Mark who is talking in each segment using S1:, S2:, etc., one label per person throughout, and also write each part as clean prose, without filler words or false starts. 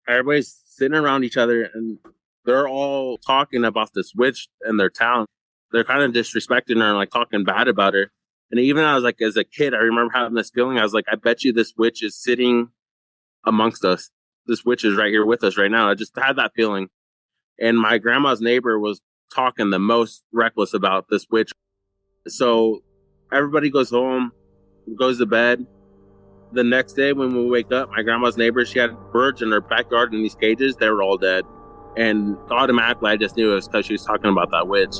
S1: everybody's sitting around each other and they're all talking about this witch in their town. They're kind of disrespecting her and like talking bad about her. And even I was like, as a kid, I remember having this feeling. I was like, I bet you this witch is sitting amongst us. This witch is right here with us right now. I just had that feeling. And my grandma's neighbor was talking the most reckless about this witch. So everybody goes home, goes to bed. The next day when we wake up, my grandma's neighbor, she had birds in her backyard in these cages. They were all dead. And automatically, I just knew it was because she was talking about that witch.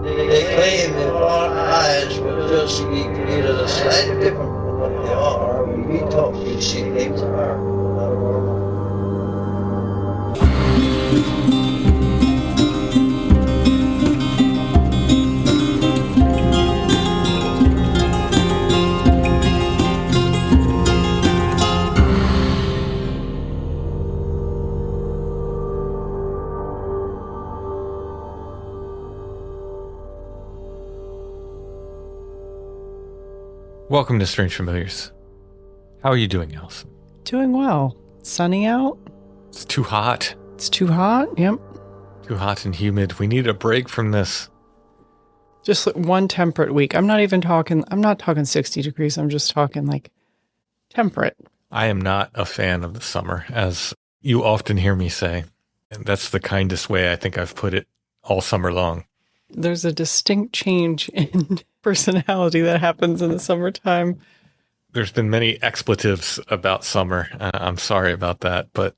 S2: They claim that our eyes will just be created a slightly different from what they are. When we talk, we see things are not normal.
S3: Welcome to Strange Familiars. How are you doing, Allison?
S4: Doing well. Sunny out.
S3: It's too hot.
S4: It's too hot. Yep.
S3: Too hot and humid. We need a break from this.
S4: Just like one temperate week. I'm not talking 60 degrees. I'm just talking like temperate.
S3: I am not a fan of the summer, as you often hear me say. And that's the kindest way I think I've put it all summer long.
S4: There's a distinct change in personality that happens in the summertime.
S3: There's been many expletives about summer. I'm sorry about that, but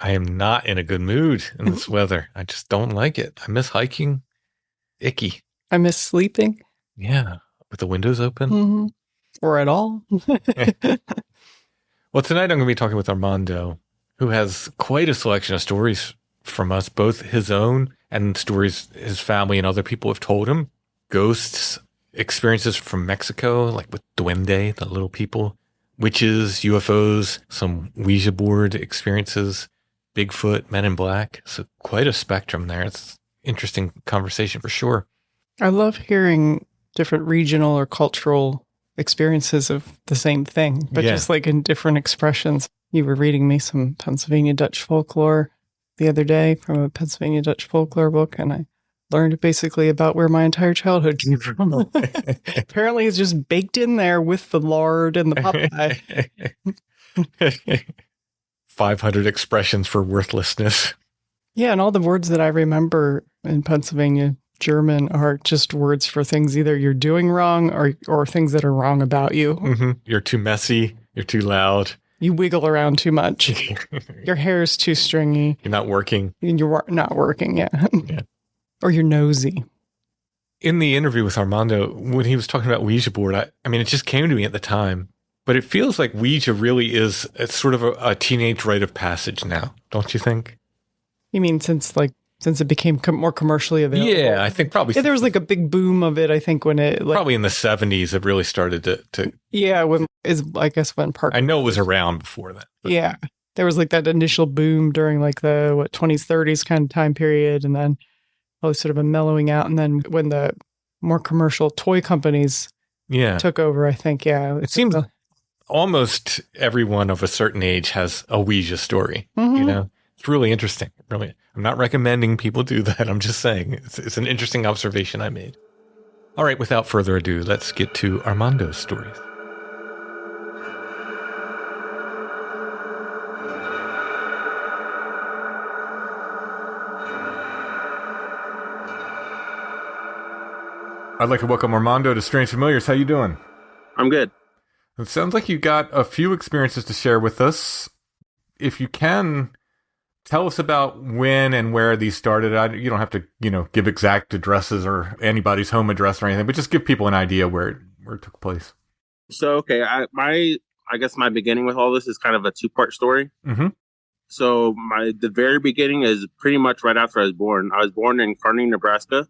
S3: I am not in a good mood in this weather. I just don't like it. I miss hiking. Icky.
S4: I miss sleeping.
S3: Yeah, with the windows open.
S4: Mm-hmm. Or at all.
S3: Well, tonight I'm going to be talking with Armando, who has quite a selection of stories from us, both his own and stories his family and other people have told him. Ghosts, experiences from Mexico, like with duende, the little people, witches, UFOs, some Ouija board experiences, Bigfoot, Men in Black. So quite a spectrum there. It's interesting conversation for sure.
S4: I love hearing different regional or cultural experiences of the same thing, but just like in different expressions. You were reading me some Pennsylvania Dutch folklore the other day from a Pennsylvania Dutch folklore book, and I learned basically about where my entire childhood came from. Apparently it's just baked in there with the lard and the Popeye.
S3: 500 expressions for worthlessness.
S4: Yeah, and all the words that I remember in Pennsylvania German are just words for things either you're doing wrong or things that are wrong about you.
S3: Mm-hmm. You're too messy. You're too loud.
S4: You wiggle around too much. Your hair is too stringy.
S3: You're not working.
S4: You're not working, yeah. Or you're nosy.
S3: In the interview with Armando, when he was talking about Ouija board, I mean, it just came to me at the time, but it feels like Ouija really is, it's sort of a teenage rite of passage now, don't you think?
S4: You mean since it became more commercially available?
S3: Yeah, I think probably.
S4: Yeah, there was like a big boom of it, I think, when it...
S3: probably in the 70s, it really started to...
S4: Yeah, when Park...
S3: I know it was around before that. But.
S4: Yeah, there was like that initial boom during like the, 20s, 30s kind of time period, and then sort of a mellowing out. And then when the more commercial toy companies took over, I think, it
S3: seems almost everyone of a certain age has a Ouija story, you know? It's really interesting. Really, I'm not recommending people do that. I'm just saying it's an interesting observation I made. All right, without further ado, let's get to Armando's stories. I'd like to welcome Armando to Strange Familiars. How you doing?
S1: I'm good.
S3: It sounds like you got a few experiences to share with us. If you can, tell us about when and where these started. You don't have to, give exact addresses or anybody's home address or anything, but just give people an idea where it took place.
S1: So, okay, I guess my beginning with all this is kind of a two-part story.
S3: Mm-hmm.
S1: So the very beginning is pretty much right after I was born. I was born in Kearney, Nebraska.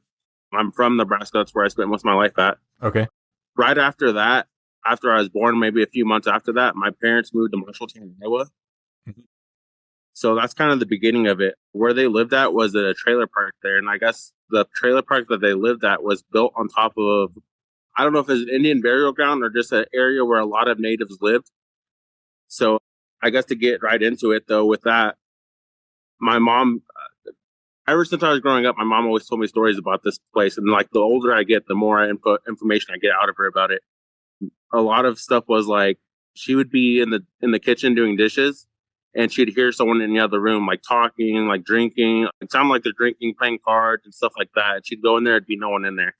S1: I'm from Nebraska. That's where I spent most of my life at.
S3: Okay.
S1: Right after that, after I was born, maybe a few months after that, my parents moved to Marshalltown, Iowa. Mm-hmm. So that's kind of the beginning of it. Where they lived at was at a trailer park there. And I guess the trailer park that they lived at was built on top of, I don't know if it's an Indian burial ground or just an area where a lot of natives lived. So I guess to get right into it, though, with that, my mom, ever since I was growing up, my mom always told me stories about this place. And like the older I get, the more information I get out of her about it. A lot of stuff was like she would be in the kitchen doing dishes, and she'd hear someone in the other room like talking, like drinking. It sounded like they're drinking, playing cards and stuff like that. She'd go in there, there'd be no one in there.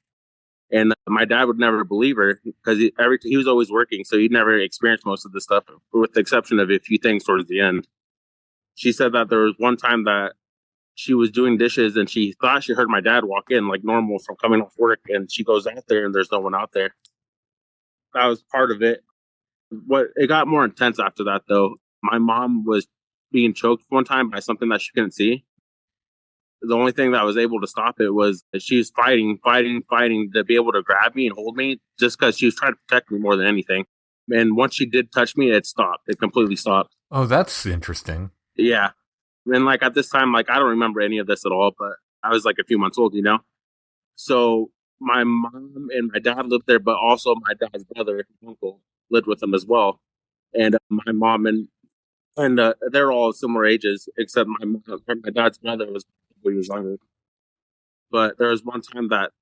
S1: And my dad would never believe her because he was always working, so he'd never experienced most of this stuff, with the exception of a few things towards the end. She said that there was one time that she was doing dishes and she thought she heard my dad walk in like normal from coming off work, and she goes out there and there's no one out there. That was part of it. What it got more intense after that, though. My mom was being choked one time by something that she couldn't see. The only thing that was able to stop it was that she was fighting to be able to grab me and hold me, just because she was trying to protect me more than anything. And once she did touch me, it stopped. It completely stopped.
S3: Oh, that's interesting.
S1: Yeah. And like at this time, like I don't remember any of this at all, but I was like a few months old, So my mom and my dad lived there, but also my dad's brother, uncle, lived with them as well. And my mom and they're all similar ages, except my dad's brother was a couple years younger. But there was one time that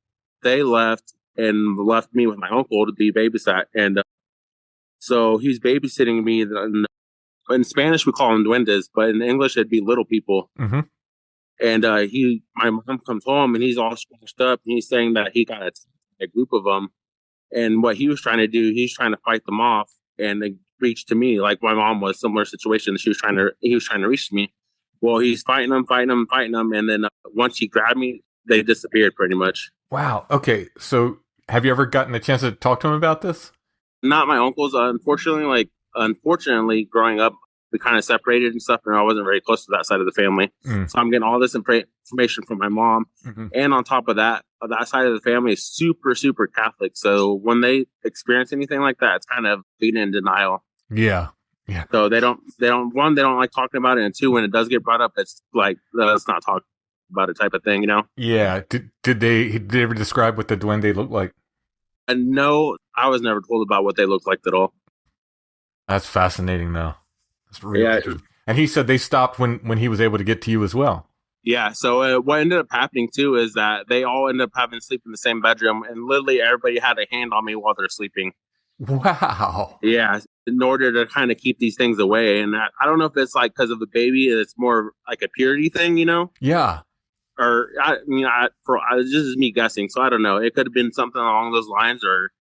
S1: they left and left me with my uncle to be babysat, and so he's babysitting me. In Spanish, we call them duendes, but in English, it'd be little people.
S3: Mm-hmm.
S1: And my mom comes home and he's all scratched up, and he's saying that he got a group of them, and what he was trying to do, he's trying to fight them off, and they reached to me like my mom was similar situation. He was trying to reach me. Well, he's fighting them, and then once he grabbed me, they disappeared pretty much.
S3: Wow. Okay. So have you ever gotten a chance to talk to him about this?
S1: Not my uncles. Unfortunately, growing up, we kind of separated and stuff, and I wasn't very close to that side of the family. So I'm getting all this information from my mom. Mm-hmm. And on top of that side of the family is super, super Catholic. So when they experience anything like that, it's kind of being in denial.
S3: Yeah. Yeah.
S1: So they don't like talking about it. And two, when it does get brought up, it's like, let's not talk about it type of thing,
S3: Yeah. Did they ever describe what the duende looked like?
S1: No, I was never told about what they looked like at all.
S3: That's fascinating, though. That's really interesting. And he said they stopped when he was able to get to you as well.
S1: Yeah. So what ended up happening too is that they all ended up having to sleep in the same bedroom, and literally everybody had a hand on me while they're sleeping.
S3: Wow.
S1: Yeah. In order to kind of keep these things away, and I don't know if it's like because of the baby, it's more like a purity thing,
S3: Yeah.
S1: Or this is me guessing, so I don't know. It could have been something along those lines, or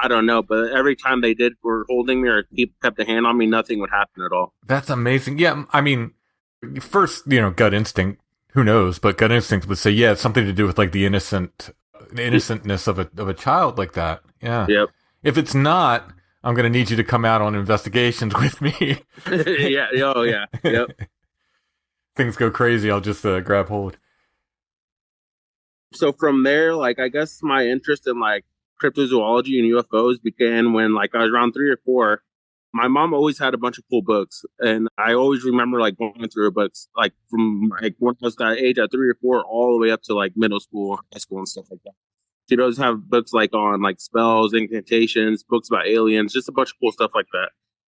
S1: I don't know, but every time they were holding me or kept a hand on me, nothing would happen at all.
S3: That's amazing. Yeah, I mean, first, gut instinct, who knows, but gut instinct would say, yeah, it's something to do with like the innocentness of a child like that. Yeah.
S1: Yep.
S3: If it's not, I'm going to need you to come out on investigations with me.
S1: Yeah. Oh, yeah. Yep.
S3: Things go crazy, I'll just grab hold.
S1: So from there, like, I guess my interest in like cryptozoology and UFOs began when like I was around 3 or 4. My mom always had a bunch of cool books, and I always remember like going through her books, like from like when I was that age at 3 or 4 all the way up to like middle school, high school, and stuff like that. She'd always have books like on like spells, incantations, books about aliens, just a bunch of cool stuff like that.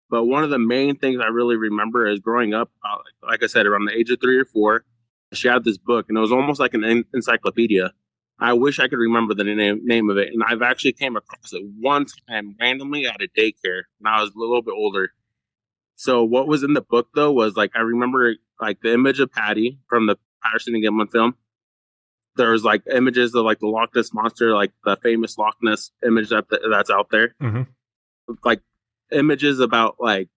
S1: But one of the main things I really remember is growing up, like I said, around the age of 3 or 4, she had this book, and it was almost like an encyclopedia. I wish I could remember the name of it. And I've actually came across it one time randomly at a daycare when I was a little bit older. So what was in the book, though, was like, I remember like the image of Patty from the Patterson and Gimlin film. There was like images of like the Loch Ness Monster, like the famous Loch Ness image that's out there.
S3: Mm-hmm.
S1: Like images about like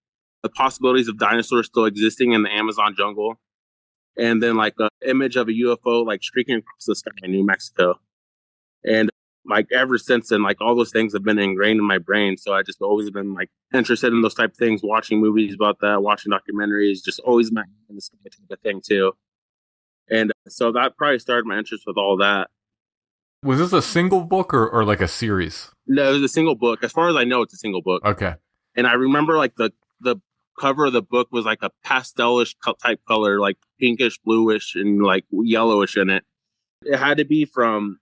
S1: the possibilities of dinosaurs still existing in the Amazon jungle. And then like an image of a UFO like streaking across the sky in New Mexico. And like ever since then, like all those things have been ingrained in my brain. So I just always been like interested in those type of things, watching movies about that, watching documentaries, just always my in the sky type of thing too. And so that probably started my interest with all that.
S3: Was this a single book or like a series?
S1: No, it was a single book. As far as I know, it's a single book.
S3: Okay.
S1: And I remember like the cover of the book was like a pastelish type color, like pinkish, bluish, and like yellowish in it. It had to be from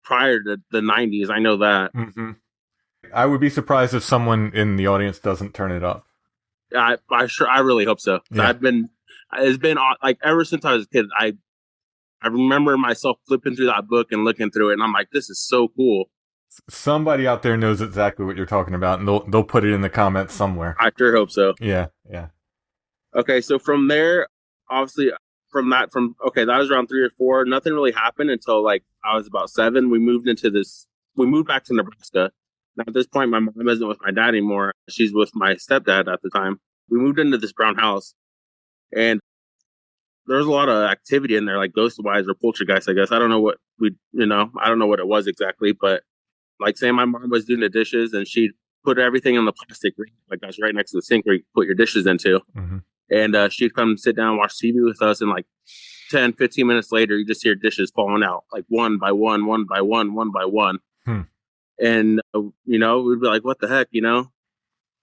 S1: prior to the 90s. I know that.
S3: Mm-hmm. I would be surprised if someone in the audience doesn't turn it up.
S1: I really hope so.
S3: Yeah.
S1: It's been like ever since I was a kid. I remember myself flipping through that book and looking through it, and I'm like, this is so cool.
S3: Somebody out there knows exactly what you're talking about, and they'll put it in the comments somewhere.
S1: I sure hope so.
S3: Yeah.
S1: Okay, so from there, obviously, that was around 3 or 4. Nothing really happened until like I was about 7. We moved back to Nebraska. Now at this point, my mom isn't with my dad anymore. She's with my stepdad at the time. We moved into this brown house, and there was a lot of activity in there, like ghost-wise or poltergeist, I guess. I don't know what I don't know what it was exactly, but like saying my mom was doing the dishes and she'd put everything in the plastic, like that's right next to the sink where you put your dishes into.
S3: Mm-hmm.
S1: And she'd come sit down and watch TV with us. And like 10, 15 minutes later, you just hear dishes falling out, like one by one, one by one, one by one. And, we'd be like, what the heck,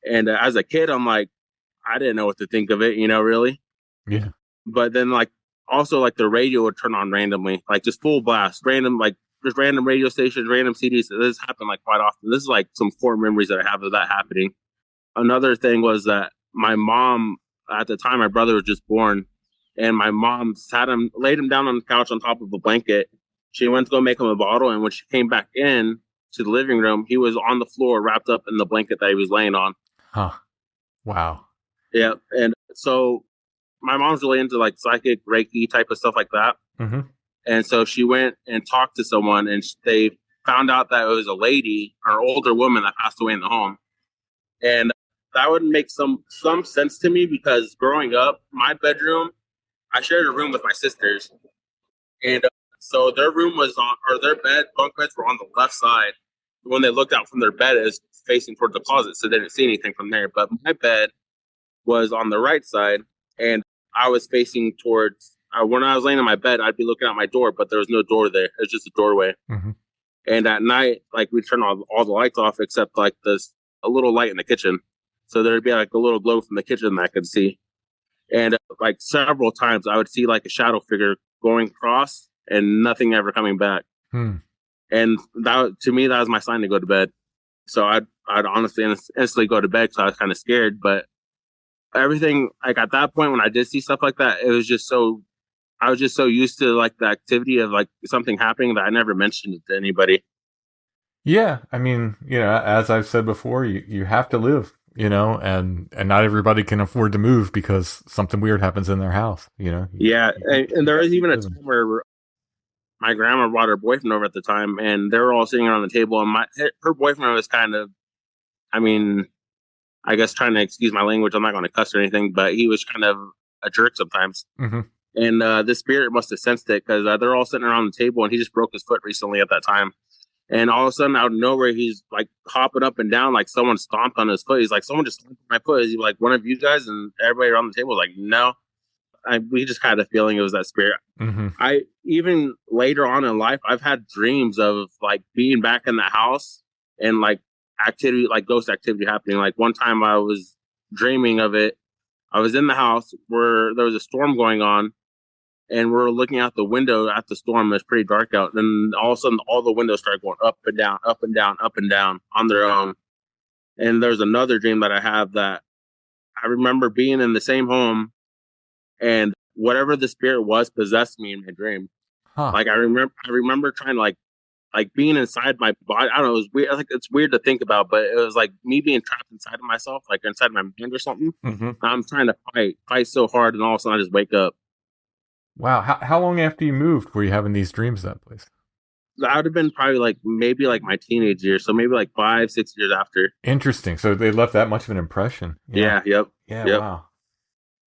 S1: And as a kid, I'm like, I didn't know what to think of it, really.
S3: Yeah.
S1: But then like also like the radio would turn on randomly, like just full blast, random, like just random radio stations, random CDs. This happened like quite often. This is like some core memories that I have of that happening. Another thing was that my mom, at the time, my brother was just born, and my mom laid him down on the couch on top of a blanket. She went to go make him a bottle, and when she came back in to the living room, he was on the floor wrapped up in the blanket that he was laying on.
S3: Huh. Wow.
S1: Yeah. And so my mom's really into like psychic Reiki type of stuff like that.
S3: Mm-hmm.
S1: And so she went and talked to someone, and they found out that it was a lady or older woman that passed away in the home. And that would make some sense to me because growing up, my bedroom, I shared a room with my sisters. And so their room was their bunk beds were on the left side. When they looked out from their bed, it was facing towards the closet, so they didn't see anything from there. But my bed was on the right side, and I was facing towards, when I was laying in my bed, I'd be looking out my door, but there was no door there. It was just a doorway.
S3: Mm-hmm.
S1: And at night, like we'd turn all the lights off except like a little light in the kitchen. So there'd be like a little glow from the kitchen that I could see. And like several times I would see like a shadow figure going across and nothing ever coming back. And that, to me, that was my sign to go to bed. So I'd honestly instantly go to bed because I was kind of scared. But everything, like at that point when I did see stuff like that, I was just so used to like the activity of like something happening that I never mentioned it to anybody.
S3: Yeah. I mean, as I've said before, you have to live, and not everybody can afford to move because something weird happens in their house,
S1: Yeah. And there was even a time where my grandma brought her boyfriend over at the time, and they were all sitting around the table, and her boyfriend was kind of, I guess trying to excuse my language. I'm not going to cuss or anything, but he was kind of a jerk sometimes.
S3: Mm-hmm.
S1: And the spirit must have sensed it because they're all sitting around the table, and he just broke his foot recently at that time. And all of a sudden, out of nowhere, he's like hopping up and down like someone stomped on his foot. He's like, someone just stomped on my foot. Is he like one of you guys? And everybody around the table was like, no. We just had a feeling it was that spirit.
S3: Mm-hmm.
S1: I even later on in life, I've had dreams of like being back in the house and like activity, like ghost activity happening. Like one time I was dreaming of it. I was in the house where there was a storm going on, and we're looking out the window at the storm. It's pretty dark out. And all of a sudden, all the windows started going up and down, up and down, up and down on their own. And there's another dream that I have that I remember being in the same home, and whatever the spirit was possessed me in my dream.
S3: Huh.
S1: Like I remember trying to like being inside my body. I don't know. It was weird. I think it's weird to think about, but it was like me being trapped inside of myself, like inside my mind or something.
S3: Mm-hmm.
S1: I'm trying to fight so hard, and all of a sudden I just wake up.
S3: Wow. How long after you moved were you having these dreams that place?
S1: That would have been probably maybe my teenage years. So maybe 5-6 years after.
S3: Interesting. So they left that much of an impression.
S1: Yeah. Yep.
S3: Yeah.
S1: Yep.
S3: Wow.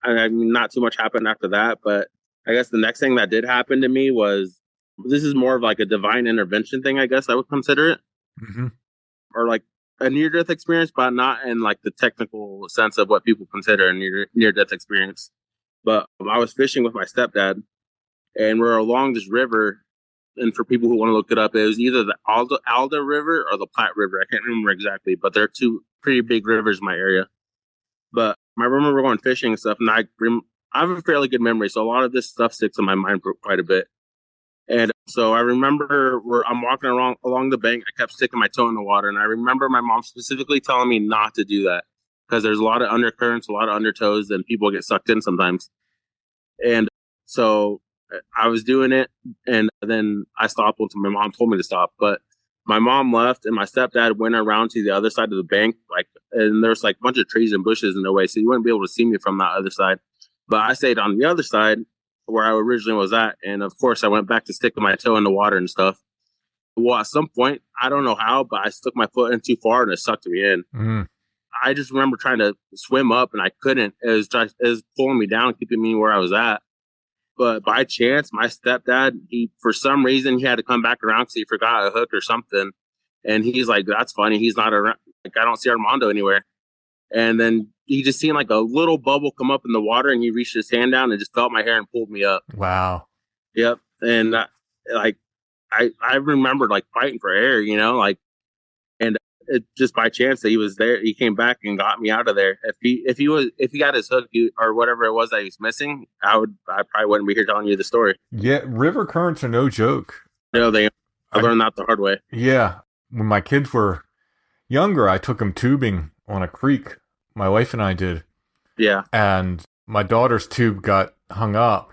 S1: I mean, not too much happened after that, but I guess the next thing that did happen to me was, this is more of like a divine intervention thing, I guess I would consider it.
S3: Mm-hmm.
S1: Or like a near-death experience, but not in like the technical sense of what people consider a near-death experience. But I was fishing with my stepdad, and we're along this river. And for people who want to look it up, it was either the Alda River or the Platte River. I can't remember exactly, but there are two pretty big rivers in my area. But I remember going fishing and stuff, and I have a fairly good memory, so a lot of this stuff sticks in my mind quite a bit. And so I remember I'm walking along the bank. I kept sticking my toe in the water. And I remember my mom specifically telling me not to do that because there's a lot of undercurrents, a lot of undertows, and people get sucked in sometimes. And so I was doing it. And then I stopped until my mom told me to stop. But my mom left and my stepdad went around to the other side of the bank. And there's like a bunch of trees and bushes in the way. So you wouldn't be able to see me from that other side. But I stayed on the other side where I originally was at. And of course, I went back to sticking my toe in the water and stuff. Well, at some point, I don't know how, but I stuck my foot in too far and it sucked me in.
S3: Mm.
S1: I just remember trying to swim up and I couldn't. It was pulling me down, keeping me where I was at. But by chance, my stepdad, for some reason, he had to come back around because he forgot a hook or something. And he's like, that's funny. He's not around. Like, I don't see Armando anywhere. And then he just seen like a little bubble come up in the water and he reached his hand down and just felt my hair and pulled me up.
S3: Wow.
S1: Yep. And I remembered like fighting for air, and it just by chance that he was there. He came back and got me out of there. If he got his hook or whatever it was that he was missing, I probably wouldn't be here telling you the story.
S3: Yeah. River currents are no joke.
S1: No, I learned that the hard way.
S3: Yeah. When my kids were younger, I took them tubing on a creek. My wife and I did.
S1: Yeah.
S3: And my daughter's tube got hung up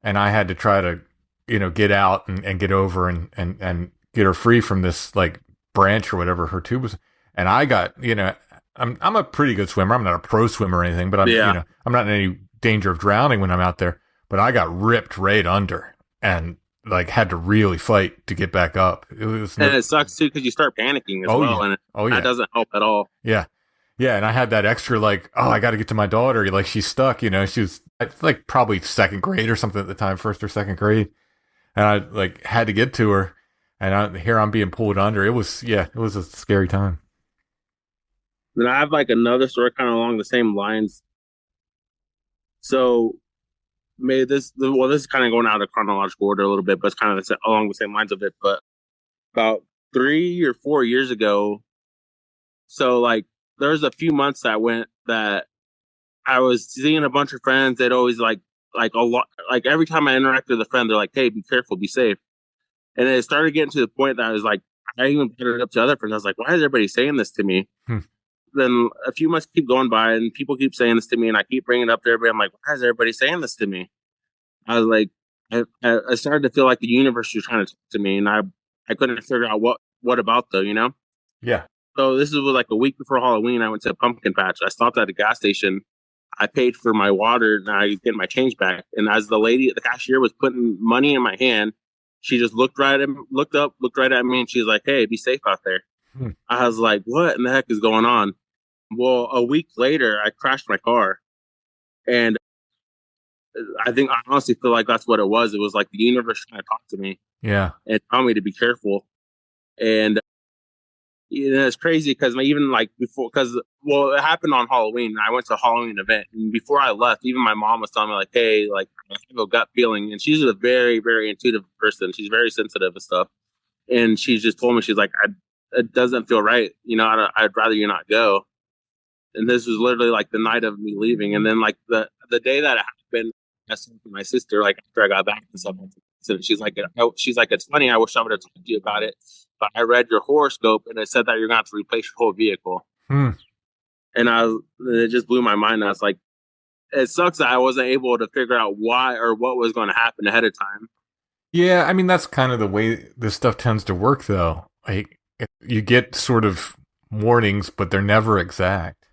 S3: and I had to try to, get out and get over and get her free from this like branch or whatever her tube was. And I got, I'm a pretty good swimmer. I'm not a pro swimmer or anything, but I'm not in any danger of drowning when I'm out there, but I got ripped right under and like had to really fight to get back up. And
S1: it sucks too because you start panicking as well,
S3: yeah.
S1: And that doesn't help at all.
S3: Yeah, yeah, and I had that extra like, I got to get to my daughter. Like she's stuck, she was like probably second grade or something at the time, first or second grade, and I like had to get to her, and here I'm being pulled under. It was a scary time.
S1: Then I have like another story kind of along the same lines. So. This is kind of going out of chronological order a little bit, but it's kind of along the same lines of it. But about 3 or 4 years ago, so like there's a few months that I was seeing a bunch of friends. They'd always like a lot, like every time I interacted with a friend, they're like, "Hey, be careful, be safe." And it started getting to the point that I was like, I even brought it up to other friends. I was like, "Why is everybody saying this to me?" Then a few months keep going by and people keep saying this to me and I keep bringing it up to everybody. I'm like, why is everybody saying this to me? I was like, I started to feel like the universe was trying to talk to me and I couldn't figure out what about though,
S3: Yeah.
S1: So this was like a week before Halloween. I went to a pumpkin patch. I stopped at a gas station. I paid for my water and I get my change back. And as the cashier was putting money in my hand, she just looked right at me and she's like, "Hey, be safe out there." I was like, what in the heck is going on? Well, a week later, I crashed my car. And I honestly feel like that's what it was. It was like the universe trying to talk to me.
S3: Yeah.
S1: And tell me to be careful. And it's crazy because it happened on Halloween. I went to a Halloween event. And before I left, even my mom was telling me like, hey, like I have a gut feeling. And she's a very, very intuitive person. She's very sensitive and stuff. And she just told me, she's like, it doesn't feel right. I'd rather you not go. And this was literally like the night of me leaving. And then like the day that it happened, I said to my sister, like after I got back and stuff, she's like, it's funny. I wish I would have talked to you about it, but I read your horoscope and it said that you're going to have to replace your whole vehicle. And it just blew my mind. I was like, it sucks that I wasn't able to figure out why or what was going to happen ahead of time.
S3: Yeah. I mean, that's kind of the way this stuff tends to work though. Like you get sort of warnings, but they're never exact.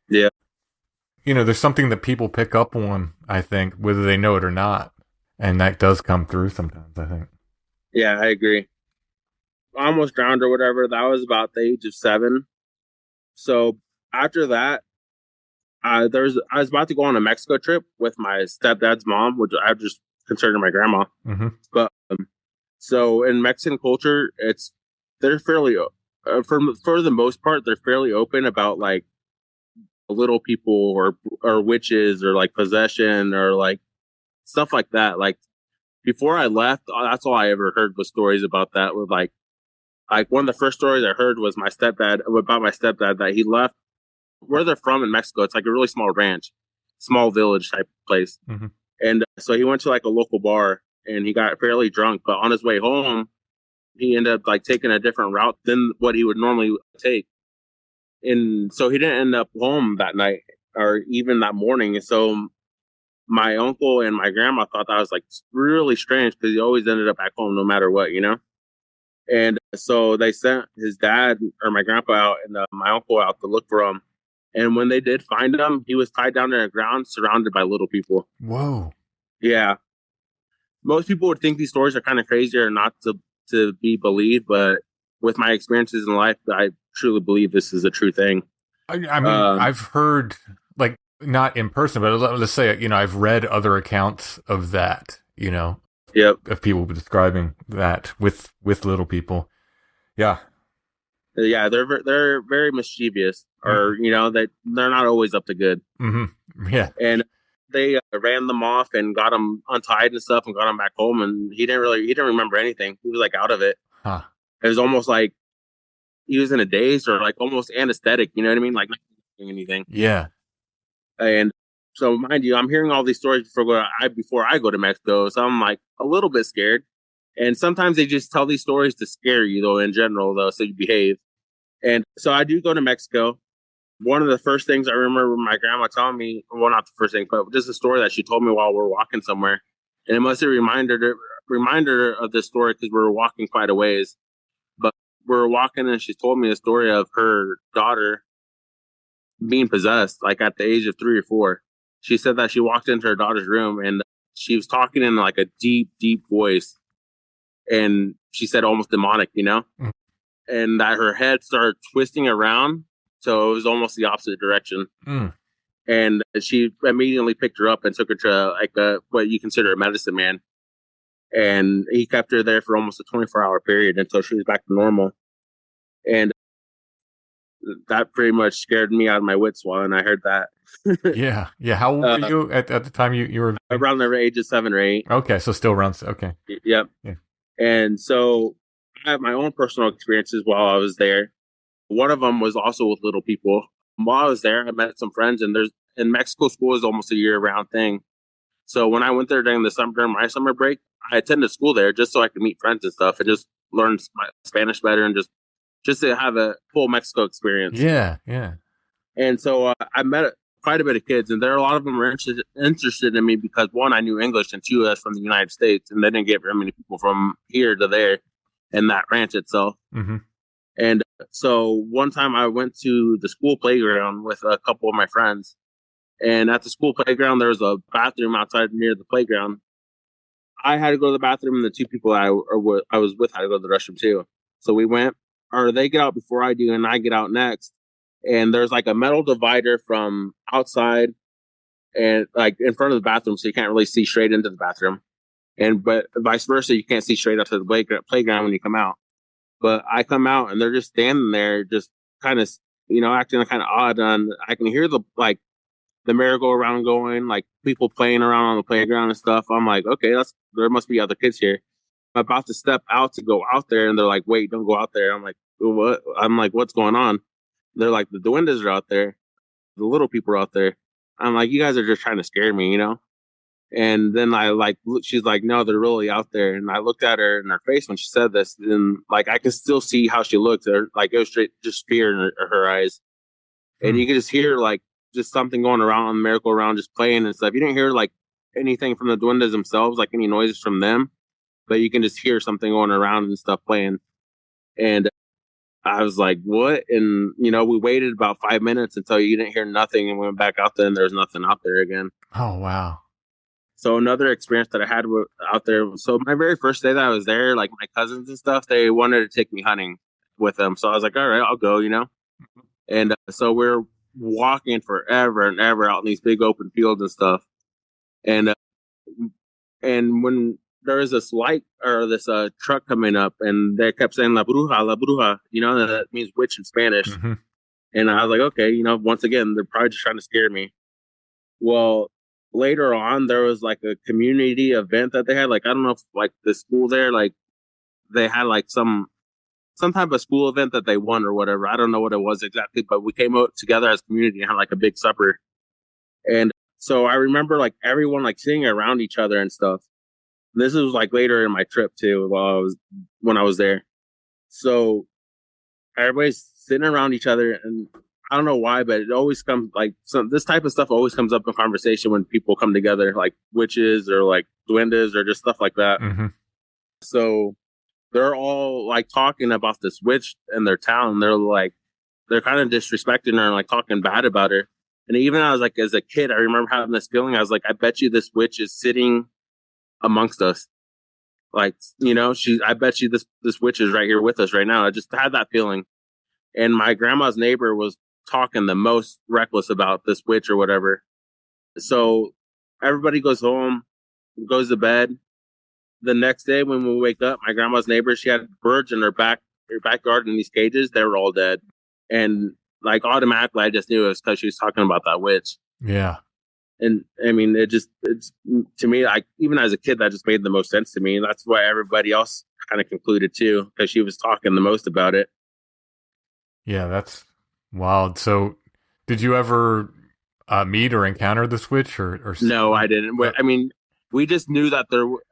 S1: Yeah.
S3: There's something that people pick up on, I think, whether they know it or not. And that does come through sometimes, I think.
S1: Yeah, I agree. I almost drowned or whatever. That was about the age of 7. So after that, I was about to go on a Mexico trip with my stepdad's mom, which I just considered my grandma.
S3: Mm-hmm.
S1: But so in Mexican culture, they're fairly for the most part, they're fairly open about like little people or witches or like possession or like stuff like that. Like before I left, that's all I ever heard was stories about that. With like one of the first stories I heard was about my stepdad that he left where they're from in Mexico. It's like a really small ranch, small village type place.
S3: Mm-hmm.
S1: And so he went to like a local bar and he got fairly drunk. But on his way home, he ended up like taking a different route than what he would normally take, and so he didn't end up home that night or even that morning. And so my uncle and my grandma thought that was like really strange because he always ended up back home no matter what, you know. And so they sent his dad or my grandpa out and my uncle out to look for him. And when they did find him, he was tied down to the ground, surrounded by little people.
S3: Whoa.
S1: Yeah. Most people would think these stories are kind of crazy or not to be believed, but with my experiences in life, I truly believe this is a true thing.
S3: I mean, I've heard, like, not in person, but let's say, you know, I've read other accounts of that, you know, of people describing that with little people. Yeah.
S1: Yeah, they're very mischievous, or you know, they're not always up to good.
S3: Mm-hmm. Yeah,
S1: and they ran them off and got them untied and stuff, and got them back home. And he didn't remember anything. He was like out of it.
S3: Huh.
S1: It was almost like he was in a daze or like almost anesthetic. You know what I mean? Like not doing anything.
S3: Yeah.
S1: And so, mind you, I'm hearing all these stories before I go to Mexico, so I'm like a little bit scared. And sometimes they just tell these stories to scare you, though, in general, though, so you behave. And so I do go to Mexico. One of the first things I remember my grandma telling me, well, not the first thing, but just a story that she told me while we were walking somewhere. And it must have reminded her of this story because we were walking quite a ways. But we were walking and she told me a story of her daughter being possessed, like at the age of 3 or 4. She said that she walked into her daughter's room and she was talking in like a deep, deep voice. And she said almost demonic, you know, and that her head started twisting around. So it was almost the opposite direction. And she immediately picked her up and took her to like what you consider a medicine man. And he kept her there for almost a 24-hour period until she was back to normal. And that pretty much scared me out of my wits when I heard that.
S3: Yeah. How old were you at the time you were?
S1: Around the age of 7 or 8.
S3: Okay, so still around. Okay.
S1: Yep.
S3: Yeah.
S1: And so I have my own personal experiences while I was there. One of them was also with little people. While I was there, I met some friends, and in Mexico, school is almost a year-round thing. So when I went there during my summer break, I attended school there just so I could meet friends and stuff and just learn my Spanish better and just to have a full Mexico experience.
S3: Yeah.
S1: And so I met quite a bit of kids, and a lot of them were interested in me because, one, I knew English, and two, I was from the United States, and they didn't get very many people from here to there in that ranch itself.
S3: Mm-hmm.
S1: And so one time I went to the school playground with a couple of my friends, and at the school playground, there was a bathroom outside near the playground. I had to go to the bathroom, and the two people I was with had to go to the restroom too. So we went, or they get out before I do, and I get out next. And there's like a metal divider from outside and like in front of the bathroom, so you can't really see straight into the bathroom. But vice versa, you can't see straight up to the playground when you come out. But I come out and they're just standing there, just kind of, acting kind of odd. And I can hear the merry-go-round going, like people playing around on the playground and stuff. I'm like, okay, there must be other kids here. I'm about to step out to go out there, and they're like, wait, don't go out there. I'm like, what? I'm like, what's going on? They're like, the duendes are out there. The little people are out there. I'm like, you guys are just trying to scare me, And then she's like, no, they're really out there. And I looked at her in her face when she said this, and like I could still see how she looked. Like it was straight, just fear in her eyes, and you could just hear like just something going around on the merry-go-round, just playing and stuff. You didn't hear like anything from the duendes themselves, like any noises from them, but you can just hear something going around and stuff playing. And I was like, what? And, we waited about 5 minutes until you didn't hear nothing, and we went back out there and there was nothing out there again.
S3: Oh, wow.
S1: So another experience that I had out there. So my very first day that I was there, like my cousins and stuff, they wanted to take me hunting with them. So I was like, all right, I'll go, And so we're walking forever and ever out in these big open fields and stuff. And when there was this light or this truck coming up, and they kept saying la bruja, that means witch in Spanish.
S3: Mm-hmm.
S1: And I was like, okay, once again, they're probably just trying to scare me. Well, later on, there was like a community event that they had. Like, I don't know if like the school there, like they had like some type of school event that they won or whatever. I don't know what it was exactly, but we came out together as a community and had like a big supper. And so I remember like everyone like sitting around each other and stuff. This was like later in my trip too, when I was there. So everybody's sitting around each other, and I don't know why, but it always comes like this type of stuff always comes up in conversation when people come together, like witches or like duendes or just stuff like that.
S3: Mm-hmm.
S1: So they're all like talking about this witch in their town. They're kind of disrespecting her and like talking bad about her. And even I was like, as a kid, I remember having this feeling. I was like, I bet you this witch is sitting amongst us. Like, I bet you this witch is right here with us right now. I just had that feeling. And my grandma's neighbor was talking the most reckless about this witch or whatever. So everybody goes home, goes to bed. The next day when we wake up, my grandma's neighbor, she had birds in her backyard in these cages. They were all dead. And like automatically I just knew it was because she was talking about that witch.
S3: Yeah.
S1: And I mean, it's to me, like even as a kid, that just made the most sense to me. And that's why everybody else kind of concluded too, because she was talking the most about it.
S3: Yeah, that's wild. So did you ever meet or encounter the witch or
S1: No, I didn't. I mean, we just knew that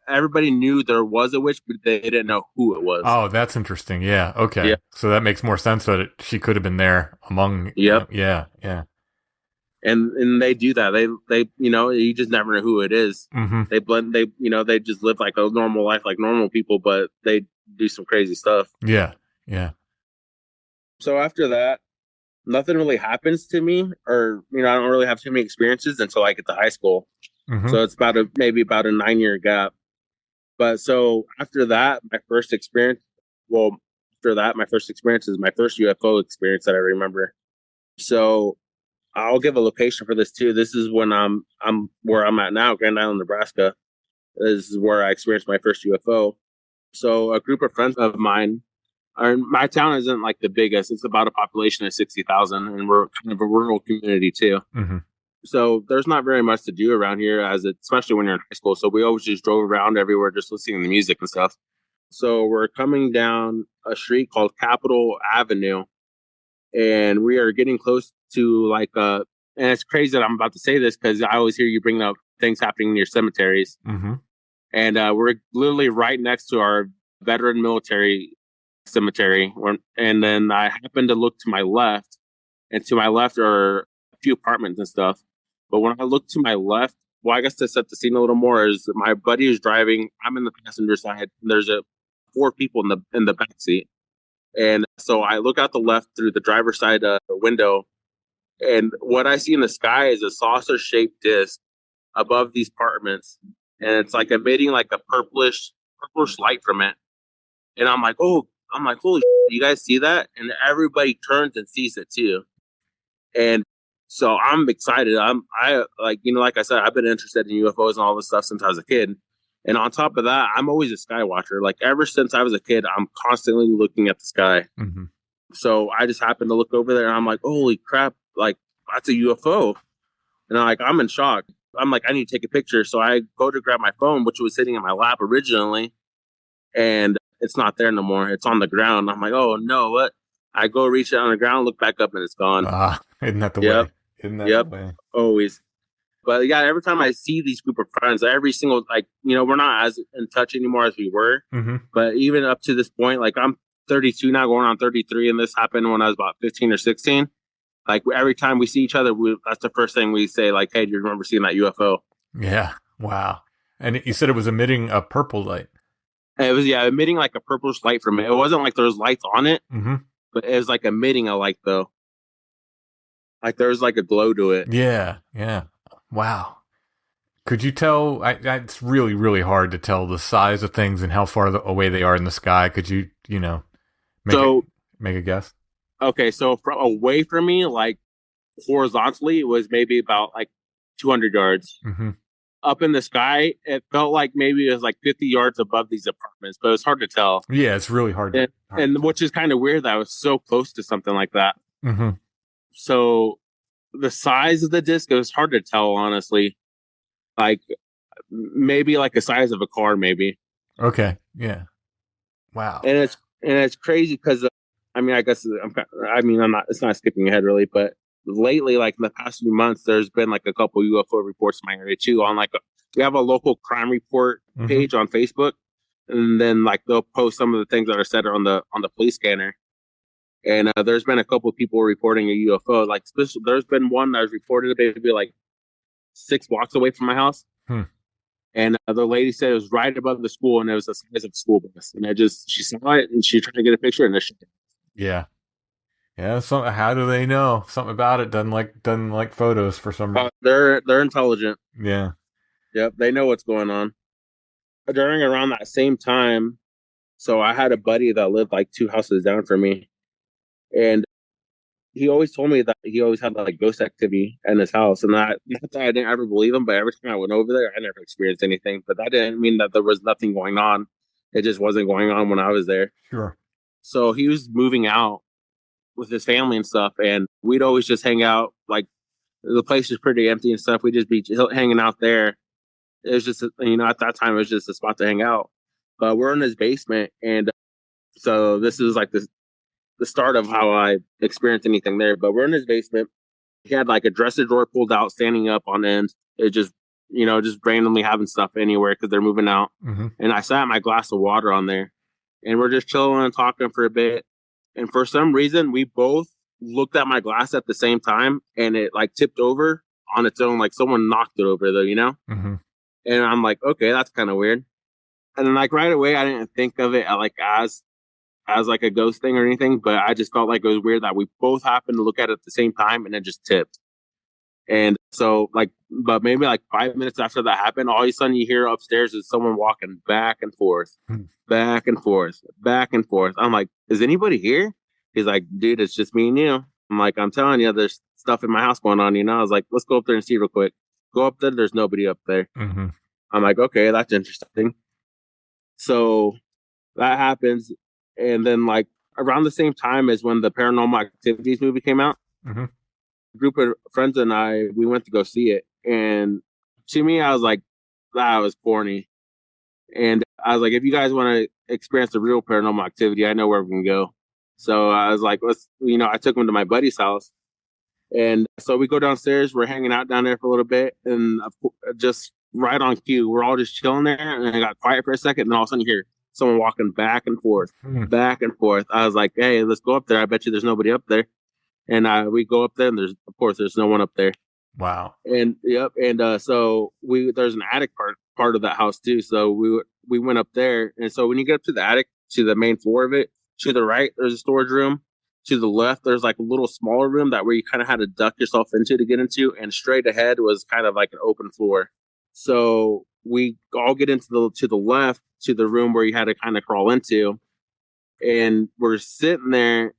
S1: everybody knew there was a witch, but they didn't know who it was.
S3: Oh, that's interesting. Yeah. Okay.
S1: Yeah.
S3: So that makes more sense that she could have been there among.
S1: Yep.
S3: Yeah. Yeah.
S1: And they do that. They you just never know who it is.
S3: Mm-hmm.
S1: They blend. They just live like a normal life, like normal people, but they do some crazy stuff.
S3: Yeah. Yeah.
S1: So after that, nothing really happens to me, or I don't really have too many experiences until I get to high school.
S3: Mm-hmm.
S1: So it's maybe about a 9-year gap. But so after that, my first experience is my first UFO experience that I remember. So I'll give a location for this too. This is when I'm where I'm at now, Grand Island, Nebraska. This is where I experienced my first UFO. So a group of friends of mine, my town isn't like the biggest. It's about a population of 60,000, and we're kind of a rural community too.
S3: Mm-hmm.
S1: So there's not very much to do around here, especially when you're in high school. So we always just drove around everywhere, just listening to music and stuff. So we're coming down a street called Capitol Avenue, and we are getting close to and it's crazy that I'm about to say this because I always hear you bring up things happening near cemeteries.
S3: Mm-hmm.
S1: And we're literally right next to our veteran military cemetery. And then I happen to look to my left, and to my left are a few apartments and stuff. But when I look to my left, well, I guess to set the scene a little more, is my buddy is driving. I'm in the passenger side. And there's 4 people in the back seat. And so I look out the left through the driver's side window, and what I see in the sky is a saucer-shaped disc above these apartments, and it's like emitting like a purplish light from it. And I'm like, holy shit, you guys see that? And everybody turns and sees it too. And so I'm excited. Like I said, I've been interested in UFOs and all this stuff since I was a kid. And on top of that, I'm always a sky watcher. Like ever since I was a kid, I'm constantly looking at the sky.
S3: Mm-hmm.
S1: So I just happened to look over there, and I'm like, holy crap, like that's a UFO. And I'm in shock. I'm like, I need to take a picture. So I go to grab my phone, which was sitting in my lap originally, and it's not there no more. It's on the ground. I'm like, oh no, what? I go reach it on the ground, look back up, and it's gone.
S3: Isn't that the way? Isn't that the way?
S1: Always. But yeah, every time I see these group of friends, every single, we're not as in touch anymore as we were.
S3: Mm-hmm.
S1: But even up to this point, like I'm 32 now, going on 33, and this happened when I was about 15 or 16. Like every time we see each other, that's the first thing we say, like, hey, do you remember seeing that UFO?
S3: Yeah. Wow. And you said it was emitting a purple light.
S1: And it was, emitting like a purplish light from it. It wasn't like there was lights on it,
S3: mm-hmm.
S1: but it was like emitting a light though. Like there was like a glow to it.
S3: Yeah. Yeah. Wow. Could you tell? It's really, really hard to tell the size of things and how far away they are in the sky. Could you, make a guess?
S1: Okay, so away from me, like horizontally, it was maybe about like 200 yards.
S3: Mm-hmm.
S1: Up in the sky, it felt like maybe it was like 50 yards above these apartments, but it was hard to tell.
S3: Yeah, it's really hard.
S1: And which is kind of weird that I was so close to something like that.
S3: Mm-hmm.
S1: So the size of the disc, it was hard to tell, honestly. Like maybe like the size of a car, maybe.
S3: Okay. Yeah. Wow.
S1: And it's crazy because I guess I'm not. It's not skipping ahead really, but lately, like in the past few months, there's been like a couple UFO reports in my area too, on like we have a local crime report page on Facebook, and then like they'll post some of the things that are said on the police scanner. And there's been a couple of people reporting a UFO. Like there's been one that was reported maybe like 6 blocks away from my house. And the lady said it was right above the school, and it was the size of a school bus. And she saw it, and she tried to get a picture, and she
S3: Yeah. How do they know something about it? Doesn't like photos for some reason.
S1: They're intelligent.
S3: Yeah.
S1: Yep, they know what's going on. During around that same time, so I had a buddy that lived like 2 houses down from me, and he always told me that he always had like ghost activity in his house, and not that I didn't ever believe him, but every time I went over there, I never experienced anything. But that didn't mean that there was nothing going on. It just wasn't going on when I was there.
S3: Sure.
S1: So he was moving out with his family and stuff, and we'd always just hang out. Like the place is pretty empty and stuff. We'd just be hanging out there. It was just, at that time it was just a spot to hang out. But we're in his basement, and so this is like the start of how I experienced anything there. But we're in his basement. He had like a dresser drawer pulled out, standing up on end. It just, just randomly having stuff anywhere because they're moving out. And I sat my glass of water on there, and we're just chilling and talking for a bit. And for some reason, we both looked at my glass at the same time, and it like tipped over on its own, like someone knocked it over, though, And I'm like, okay, that's kind of weird. And then like right away, I didn't think of it like as like a ghost thing or anything, but I just felt like it was weird that we both happened to look at it at the same time, and it just tipped. And so but maybe like 5 minutes after that happened, all of a sudden you hear upstairs is someone walking back and forth, back and forth, back and forth. I'm like, is anybody here? He's like, dude, it's just me and you. I'm like, I'm telling you, there's stuff in my house going on, I was like, let's go up there and see real quick. Go up there, there's nobody up there. I'm like, okay, that's interesting. So that happens. And then like around the same time as when the Paranormal Activities movie came out, a group of friends and we went to go see it. And to me, I was like, that was corny. And I was like, if you guys want to experience the real Paranormal Activity, I know where we can go. So I was like, I took them to my buddy's house. And so we go downstairs, we're hanging out down there for a little bit. And just right on cue, we're all just chilling there. And I got quiet for a second. And then all of a sudden you hear someone walking back and forth, back and forth. I was like, hey, let's go up there. I bet you there's nobody up there. And we go up there, and there's no one up there.
S3: Wow.
S1: And yep. And so there's an attic part of that house too. So we went up there. And so when you get up to the attic, to the main floor of it, to the right, there's a storage room. To the left, there's like a little smaller room where you kind of had to duck yourself into to get into. And straight ahead was kind of like an open floor. So we all get into to the left, to the room where you had to kind of crawl into. And we're sitting there.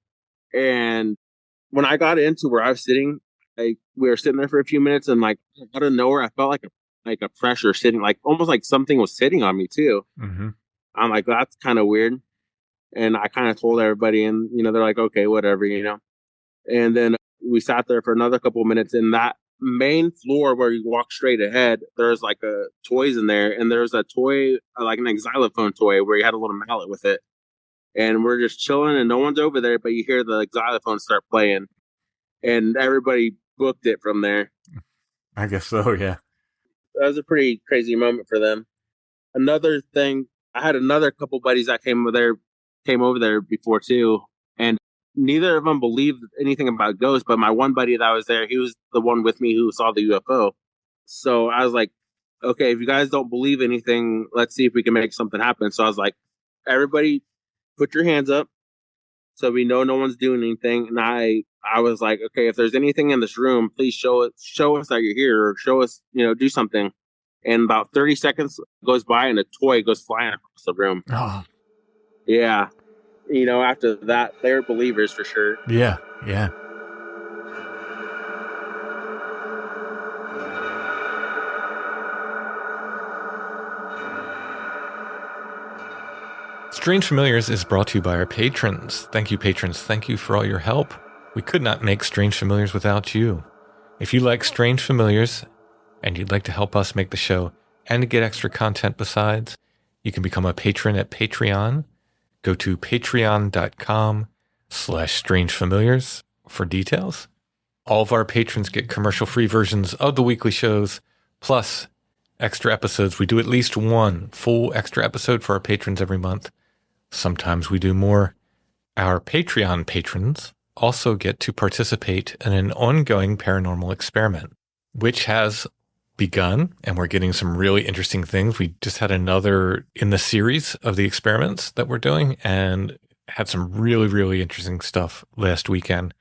S1: And when I got into where I was sitting, we were sitting there for a few minutes, and like out of nowhere, I felt like a pressure sitting, like almost like something was sitting on me too. I'm like, that's kind of weird. And I kind of told everybody, and they're like, okay, whatever, And then we sat there for another couple of minutes. In that main floor where you walk straight ahead, there's like toys in there, and there's a toy, like an xylophone toy, where you had a little mallet with it. And we're just chilling, and no one's over there, but you hear the xylophone start playing, and everybody booked it from there.
S3: I guess so, yeah.
S1: That was a pretty crazy moment for them. Another thing, I had another couple buddies that came over there before too, and neither of them believed anything about ghosts, but my one buddy that was there, he was the one with me who saw the UFO. So I was like, okay, if you guys don't believe anything, let's see if we can make something happen. So I was like, everybody put your hands up so we know no one's doing anything. And I was like, okay, if there's anything in this room, please show us that you're here, or show us, do something. And about 30 seconds goes by, and a toy goes flying across the room.
S3: Oh.
S1: Yeah. After that, they're believers for sure.
S3: Yeah. Strange Familiars is brought to you by our patrons. Thank you, patrons. Thank you for all your help. We could not make Strange Familiars without you. If you like Strange Familiars and you'd like to help us make the show and to get extra content besides, you can become a patron at Patreon. Go to patreon.com/strangefamiliars for details. All of our patrons get commercial-free versions of the weekly shows, plus extra episodes. We do at least one full extra episode for our patrons every month. Sometimes we do more. Our Patreon patrons also get to participate in an ongoing paranormal experiment, which has begun, and we're getting some really interesting things. We just had another in the series of the experiments that we're doing and had some really, really interesting stuff last weekend.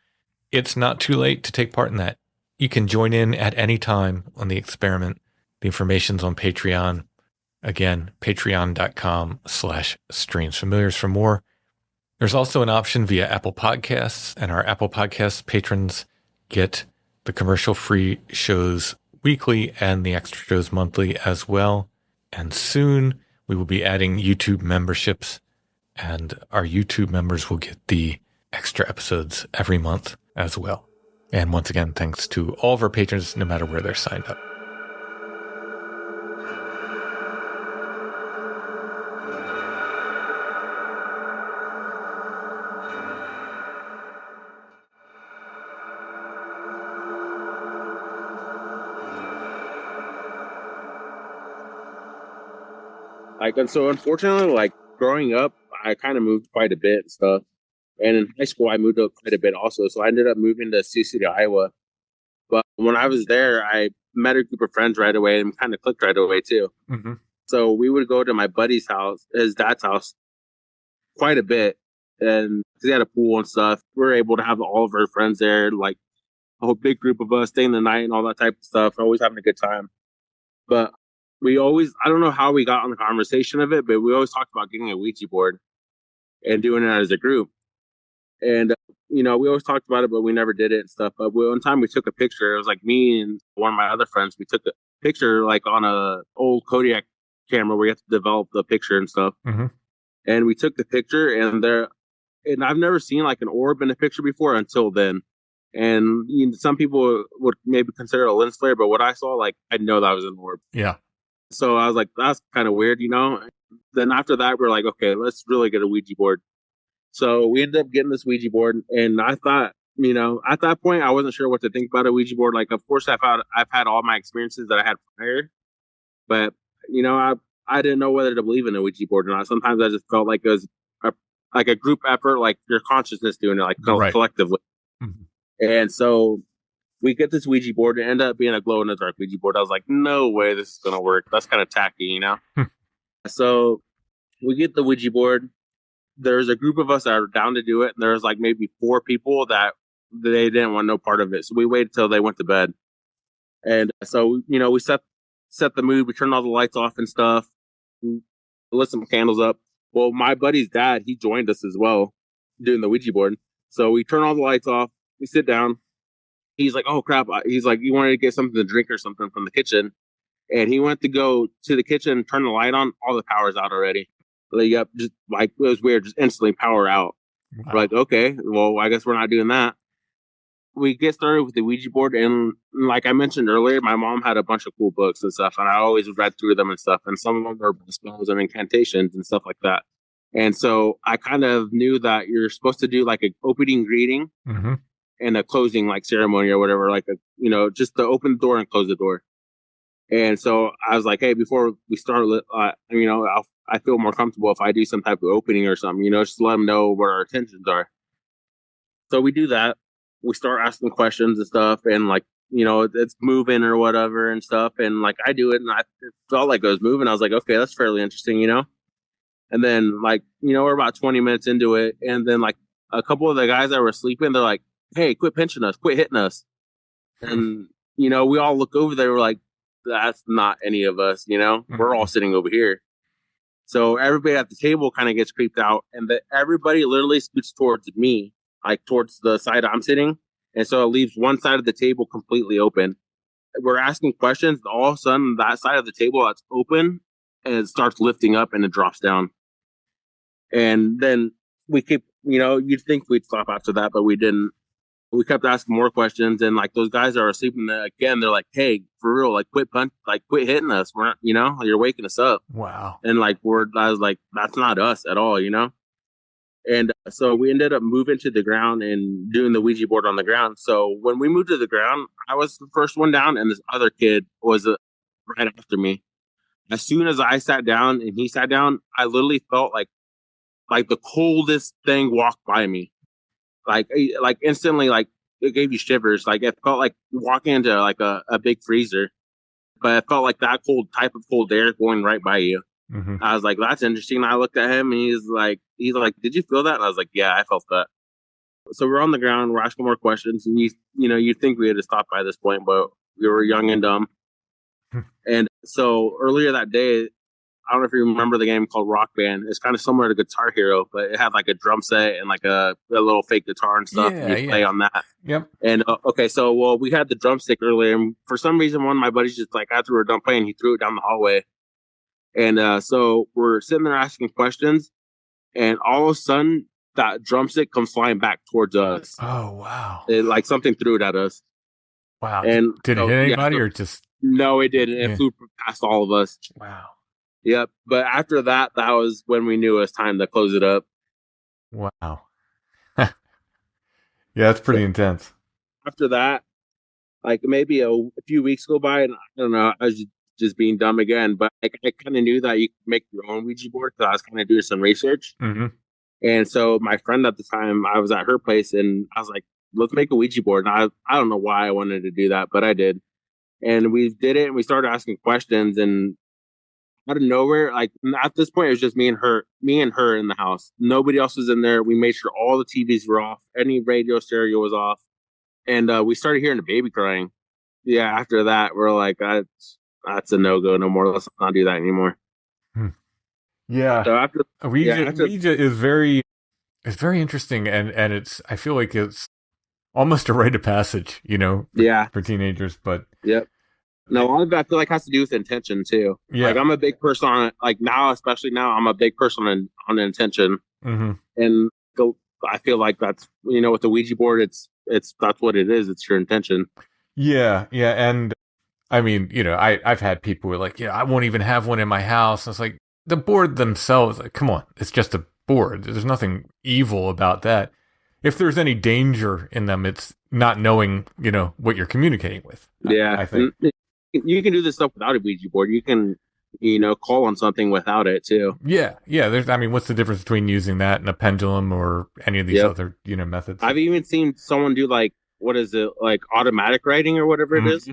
S3: It's not too late to take part in that. You can join in at any time on the experiment. The information's on Patreon. Again, patreon.com/strange familiars for more. There's also an option via Apple Podcasts, and our Apple Podcasts patrons get the commercial-free shows weekly and the extra shows monthly as well. And soon we will be adding YouTube memberships, and our YouTube members will get the extra episodes every month as well. And once again, thanks to all of our patrons, no matter where they're signed up.
S1: Like, and so unfortunately, like growing up, I kind of moved quite a bit and stuff. And in high school, I moved up quite a bit also. So I ended up moving to Sioux City, Iowa. But when I was there, I met a group of friends right away and kind of clicked right away too.
S3: Mm-hmm.
S1: So we would go to my buddy's house, his dad's house, quite a bit. And he had a pool and stuff. We were able to have all of our friends there, like a whole big group of us staying the night and all that type of stuff. Always having a good time. But we always, I don't know how we got on the conversation of it, but we always talked about getting a Ouija board and doing it as a group. And, we always talked about it, but we never did it and stuff. But one time we took a picture. It was like me and one of my other friends. We took a picture like on a old Kodiak camera where you have to develop the picture and stuff.
S3: Mm-hmm.
S1: And we took the picture, and I've never seen like an orb in a picture before until then. And some people would maybe consider it a lens flare, but what I saw, like, I know that was an orb.
S3: Yeah.
S1: So I was like, that's kind of weird, Then after that, we're like, okay, let's really get a Ouija board. So we ended up getting this Ouija board, and I thought, at that point, I wasn't sure what to think about a Ouija board. Like, of course, I've had all my experiences that I had prior, but I didn't know whether to believe in a Ouija board or not. Sometimes I just felt like it was a group effort, like your consciousness doing it, like
S3: Right.
S1: collectively.
S3: Mm-hmm.
S1: And so we get this Ouija board. It ended up being a glow in the dark Ouija board. I was like, no way this is gonna work. That's kind of tacky, So we get the Ouija board. There's a group of us that are down to do it, and there's like maybe 4 people that they didn't want no part of it. So we waited till they went to bed. And so, we set the mood. We turned all the lights off and stuff. We lit some candles up. Well, my buddy's dad, he joined us as well doing the Ouija board. So we turn all the lights off. We sit down. He's like, oh, crap. He's like, you wanted to get something to drink or something from the kitchen. And he went to go to the kitchen, turn the light on. All the power's out already. Yep, just like it was weird, just instantly power out. Wow. We're like, okay, well, I guess we're not doing that. We get started with the Ouija board, and like I mentioned earlier, my mom had a bunch of cool books and stuff, and I always read through them and stuff, and some of them were spells and incantations and stuff like that. And so I kind of knew that you're supposed to do like an opening greeting
S3: mm-hmm.
S1: and a closing like ceremony or whatever, like just to open the door and close the door. And so I was like, hey, before we start, I feel more comfortable if I do some type of opening or something, just let them know what our intentions are. So we do that. We start asking questions and stuff, and like, it's moving or whatever and stuff. And like, I do it, and I felt like it was moving. I was like, okay, that's fairly interesting, And then like, we're about 20 minutes into it. And then like a couple of the guys that were sleeping, they're like, hey, quit pinching us, quit hitting us. And, we all look over there. We're like, that's not any of us,
S3: Mm-hmm.
S1: We're all sitting over here. So everybody at the table kind of gets creeped out, and everybody literally scoots towards me, like towards the side I'm sitting. And so it leaves one side of the table completely open. We're asking questions. All of a sudden, that side of the table that's open, and it starts lifting up and it drops down. And then we keep, you'd think we'd stop after that, but we didn't. We kept asking more questions, and like those guys that are sleeping there, again, they're like, hey, for real, like quit hitting us. We're not, you're waking us up.
S3: Wow.
S1: And like, I was like, that's not us at all, And so we ended up moving to the ground and doing the Ouija board on the ground. So when we moved to the ground, I was the first one down, and this other kid was right after me. as soon as I sat down and he sat down, I literally felt like the coldest thing walked by me. Like instantly, like it gave you shivers. Like it felt like walking into like a big freezer, but it felt like that type of cold air going right by you.
S3: Mm-hmm.
S1: I was like, that's interesting. And I looked at him and he's like, did you feel that? And I was like, yeah, I felt that. So we're on the ground, we're asking more questions, and you'd think we had to stop by this point, but we were young and dumb. And so earlier that day, I don't know if you remember the game called Rock Band. It's kind of similar to Guitar Hero, but it had like a drum set and like a little fake guitar and stuff.
S3: Yeah,
S1: and you play on that.
S3: Yep.
S1: And okay, so we had the drumstick earlier, and for some reason, one of my buddies just like after we were done playing, he threw it down the hallway. And so we're sitting there asking questions, and all of a sudden, that drumstick comes flying back towards us.
S3: Oh wow!
S1: Like something threw it at us.
S3: Wow!
S1: And
S3: did it hit anybody or just?
S1: No, it didn't. It flew past all of us.
S3: Wow.
S1: Yep. But after that was when we knew it was time to close it up.
S3: Wow. Yeah, that's pretty intense.
S1: After that, like maybe a few weeks go by, and I don't know, I was just being dumb again. But I kind of knew that you could make your own Ouija board because I was kind of doing some research.
S3: Mm-hmm.
S1: And so my friend at the time, I was at her place, and I was like, let's make a Ouija board. And I don't know why I wanted to do that, but I did. And we did it, and we started asking questions, and out of nowhere, like at this point, it was just me and her in the house. Nobody else was in there. We made sure all the TVs were off, any radio stereo was off, and we started hearing the baby crying. Yeah, after that, we're like, that's a no go, no more. Let's not do that anymore.
S3: Yeah.
S1: So after
S3: Ouija is very interesting, and it's I feel like it's almost a rite of passage, for teenagers. But
S1: yep. No, a lot of that I feel like has to do with intention too.
S3: Yeah.
S1: Like I'm a big person on it. Like now, especially now, I'm a big person on intention.
S3: Mm-hmm.
S1: And I feel like that's with the Ouija board, it's that's what it is. It's your intention.
S3: Yeah, and I mean, I've had people who are like, I won't even have one in my house. And it's like the board themselves. Like, come on, it's just a board. There's nothing evil about that. If there's any danger in them, it's not knowing, what you're communicating with.
S1: Yeah,
S3: I think.
S1: You can do this stuff without a Ouija board. You can, call on something without it too.
S3: Yeah. What's the difference between using that and a pendulum or any of these other, methods?
S1: I've even seen someone do like, what is it, like automatic writing or whatever it is,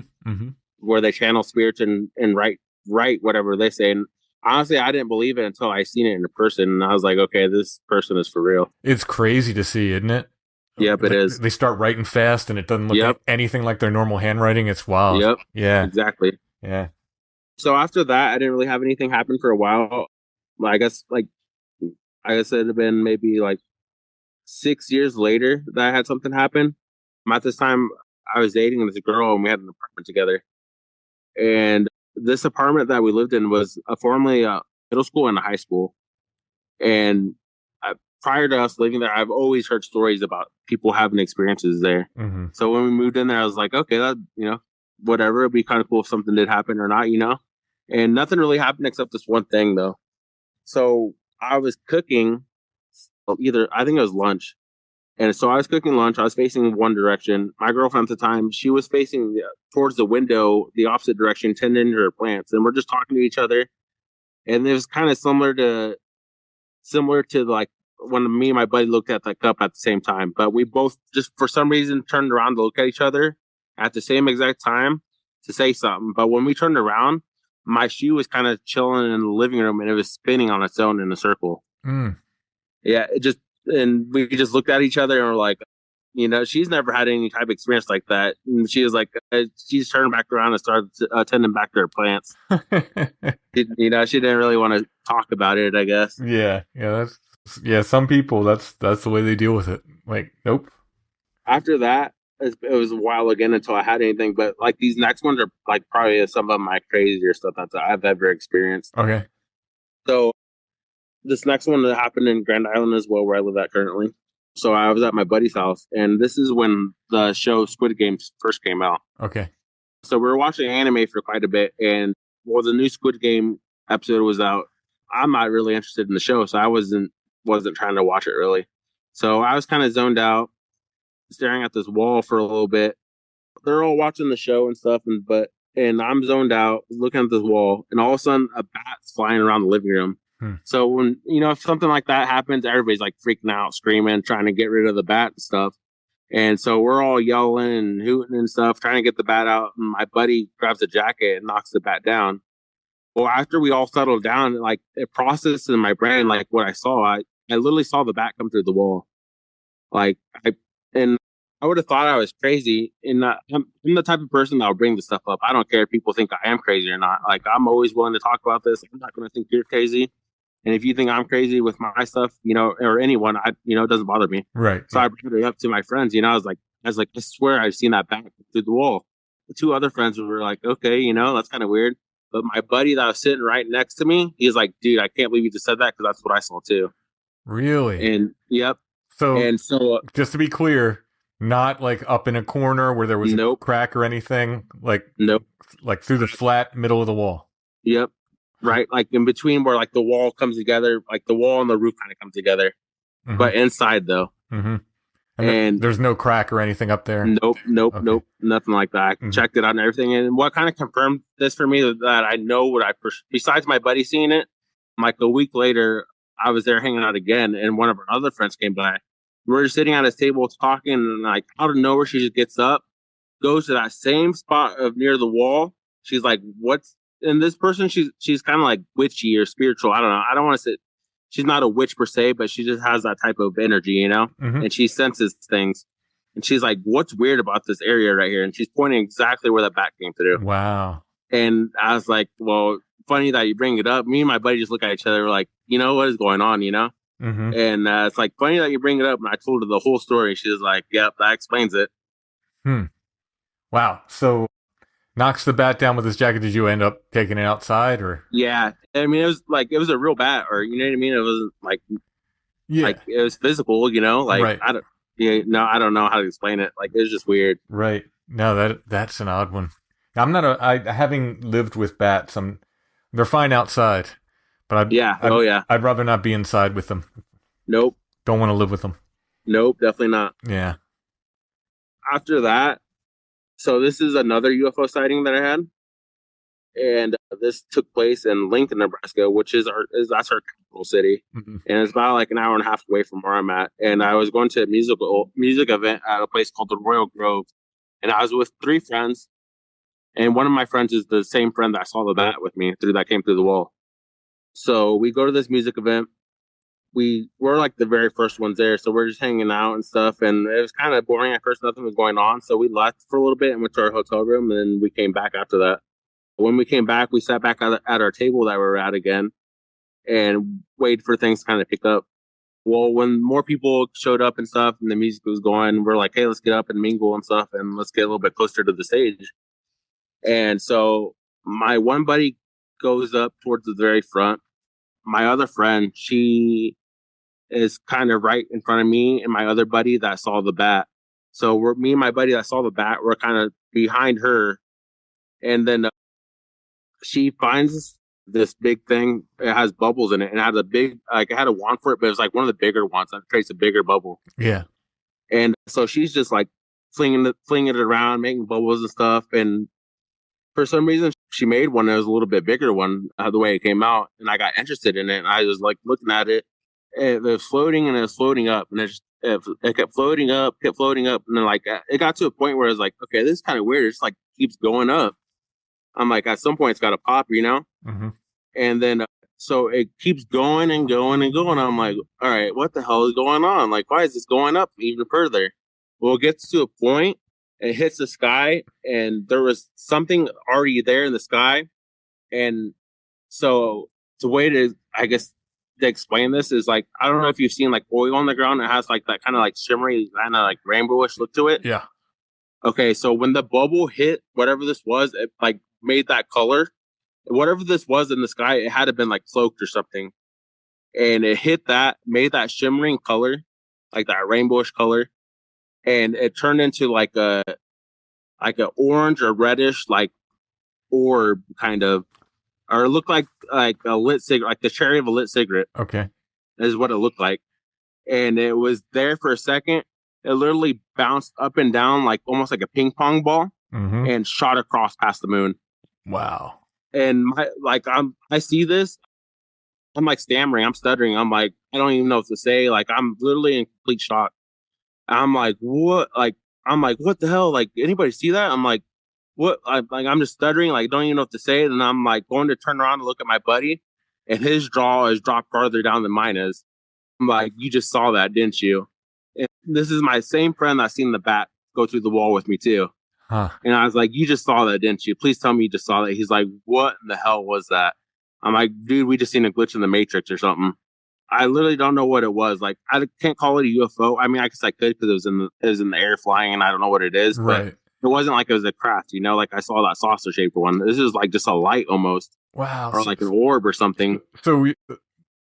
S1: where they channel spirits and write whatever they say. And honestly, I didn't believe it until I seen it in person, and I was like, okay, this person is for real.
S3: It's crazy to see, isn't it?
S1: Yep, it is.
S3: They start writing fast, and it doesn't look anything like their normal handwriting. It's wild.
S1: Yep.
S3: Yeah.
S1: Exactly.
S3: Yeah.
S1: So after that, I didn't really have anything happen for a while. I guess it had been maybe like 6 years later that I had something happen. At this time, I was dating this girl, and we had an apartment together. And this apartment that we lived in was formerly a middle school and a high school. And prior to us living there, I've always heard stories about people having experiences there.
S3: Mm-hmm.
S1: So when we moved in there, I was like, okay, that, whatever. It'd be kind of cool if something did happen or not, And nothing really happened except this one thing, though. So I was cooking I think it was lunch. And so I was cooking lunch. I was facing one direction. My girlfriend at the time, she was facing towards the window, the opposite direction, tending to her plants. And we're just talking to each other. And it was kind of similar to like when me and my buddy looked at the cup at the same time. But we both just for some reason turned around to look at each other at the same exact time to say something. But when we turned around, my shoe was kind of chilling in the living room, and it was spinning on its own in a circle. Yeah, and we just looked at each other and we're like, she's never had any type of experience like that. And she was like, she's turned back around and started tending back to her plants. She didn't really want to talk about it, I guess.
S3: Yeah. Some people, that's the way they deal with it. Like, nope.
S1: After that, it was a while again until I had anything. But like these next ones are like probably some of my crazier stuff that I've ever experienced.
S3: Okay.
S1: So this next one that happened in Grand Island as well, where I live at currently. So I was at my buddy's house, and this is when the show Squid Game first came out.
S3: Okay.
S1: So we were watching anime for quite a bit, and the new Squid Game episode was out. I'm not really interested in the show, so I wasn't trying to watch it really. So I was kind of zoned out, staring at this wall for a little bit. They're all watching the show and stuff, but and I'm zoned out looking at this wall, and all of a sudden a bat's flying around the living room. So when, if something like that happens, everybody's like freaking out, screaming, trying to get rid of the bat and stuff. And so we're all yelling and hooting and stuff, trying to get the bat out. And my buddy grabs a jacket and knocks the bat down. Well, after we all settled down, like it processed in my brain, like what I saw. I literally saw the bat come through the wall. And I would have thought I was crazy. And I'm the type of person that will bring this stuff up. I don't care if people think I am crazy or not. Like, I'm always willing to talk about this. I'm not going to think you're crazy. And if you think I'm crazy with my stuff, or anyone, it doesn't bother me.
S3: Right.
S1: So I brought it up to my friends. I was like, I swear I've seen that bat through the wall. The two other friends were like, okay, that's kind of weird. But my buddy that was sitting right next to me, he's like, dude, I can't believe you just said that, because that's what I saw too.
S3: Really?
S1: And yep.
S3: So just to be clear, not like up in a corner where there was a crack or anything, like like through the flat middle of the wall.
S1: Yep. Right, like in between where like the wall comes together, like the wall and the roof kind of come together, but inside though.
S3: And there's no crack or anything up there.
S1: Nope, nothing like that. I checked it out and everything, and what kind of confirmed this for me that I know what besides my buddy seeing it, like a week later, I was there hanging out again, and one of our other friends came by. We were sitting at his table talking, and like out of nowhere, she just gets up, goes to that same spot of near the wall. She's like, "What's?" And this person, she's kind of like witchy or spiritual. I don't know. I don't want to say she's not a witch per se, but she just has that type of energy, and she senses things. And she's like, "What's weird about this area right here?" And she's pointing exactly where the bat came through.
S3: Wow.
S1: And I was like, well, funny that you bring it up. Me and my buddy just look at each other. We're like, what is going on, And it's like, funny that you bring it up. And I told her the whole story. She was like, yep, that explains it.
S3: Wow. So knocks the bat down with his jacket. Did you end up taking it outside, or?
S1: Yeah, I mean, it was a real bat, or you know what I mean. It wasn't like, like it was physical, like right. I don't know how to explain it. Like, it was just weird.
S3: Right. No, that's an odd one. Having lived with bats, they're fine outside, but I'd rather not be inside with them.
S1: Nope.
S3: Don't want to live with them.
S1: Nope, definitely not.
S3: Yeah.
S1: After that. So this is another UFO sighting that I had, and this took place in Lincoln, Nebraska, which that's our capital city, and it's about like an hour and a half away from where I'm at. And I was going to a music event at a place called the Royal Grove, and I was with 3 friends, and one of my friends is the same friend that saw the bat with me that came through the wall. So we go to this music event. We're like the very first ones there, so we're just hanging out and stuff, and it was kind of boring at first. Nothing was going on, so we left for a little bit and went to our hotel room, and then we came back after that. When we came back, we sat back at our table that we were at again and waited for things to kind of pick up. Well, when more people showed up and stuff and the music was going, we're like, hey, let's get up and mingle and stuff, and let's get a little bit closer to the stage. And so my one buddy goes up towards the very front. My other friend, she is kind of right in front of me and my other buddy that saw the bat. So me and my buddy that saw the bat, we're kind of behind her. And then she finds this big thing. It has bubbles in it, and it had it had a wand for it, but it was like one of the bigger ones that creates a bigger bubble.
S3: Yeah.
S1: And so she's just like flinging it around, making bubbles and stuff. And for some reason, she made one that was a little bit bigger one, the way it came out, and I got interested in it. And I was like looking at it. It was floating and it was floating up, and it kept floating up, and then like it got to a point where I was like, okay, this is kind of weird. It just like keeps going up. I'm like, at some point it's got to pop, And then so it keeps going and going and going. I'm like, all right, what the hell is going on? Like, why is this going up even further? Well, it gets to a point, it hits the sky, and there was something already there in the sky. And so the way to, I guess, to explain this is like, I don't know if you've seen like oil on the ground. It has like that kind of like shimmery, kind of like rainbowish look to it.
S3: Yeah.
S1: Okay, so when the bubble hit whatever this was, it like made that color. Whatever this was in the sky, it had to been like cloaked or something. And it hit that, made that shimmering color, like that rainbowish color. And it turned into like a orange or reddish like orb kind of, or it looked like a lit cigarette, like the cherry of a lit cigarette.
S3: Okay.
S1: Is what it looked like. And it was there for a second. It literally bounced up and down like almost like a ping pong ball and shot across past the moon.
S3: Wow.
S1: And I see this, I'm like stammering, I'm stuttering, I'm like, I don't even know what to say. Like, I'm literally in complete shock. I'm like, what? Like, I'm like, what the hell? Like, anybody see that? I'm like, what? I'm just stuttering, like, don't even know what to say. And I'm like going to turn around and look at my buddy, and his jaw is dropped farther down than mine is. I'm like, you just saw that, didn't you? And this is my same friend that seen the bat go through the wall with me too.
S3: Huh.
S1: And I was like, you just saw that, didn't you? Please tell me you just saw that. He's like, what in the hell was that? I'm like, dude, we just seen a glitch in the Matrix or something. I literally don't know what it was. Like, I can't call it a UFO. I mean, I guess I could because it was in the air flying, and I don't know what it is.
S3: Right.
S1: But it wasn't like it was a craft, you know. Like, I saw that saucer shaped one. This is like just a light almost,
S3: Wow.
S1: or like an orb or something.
S3: So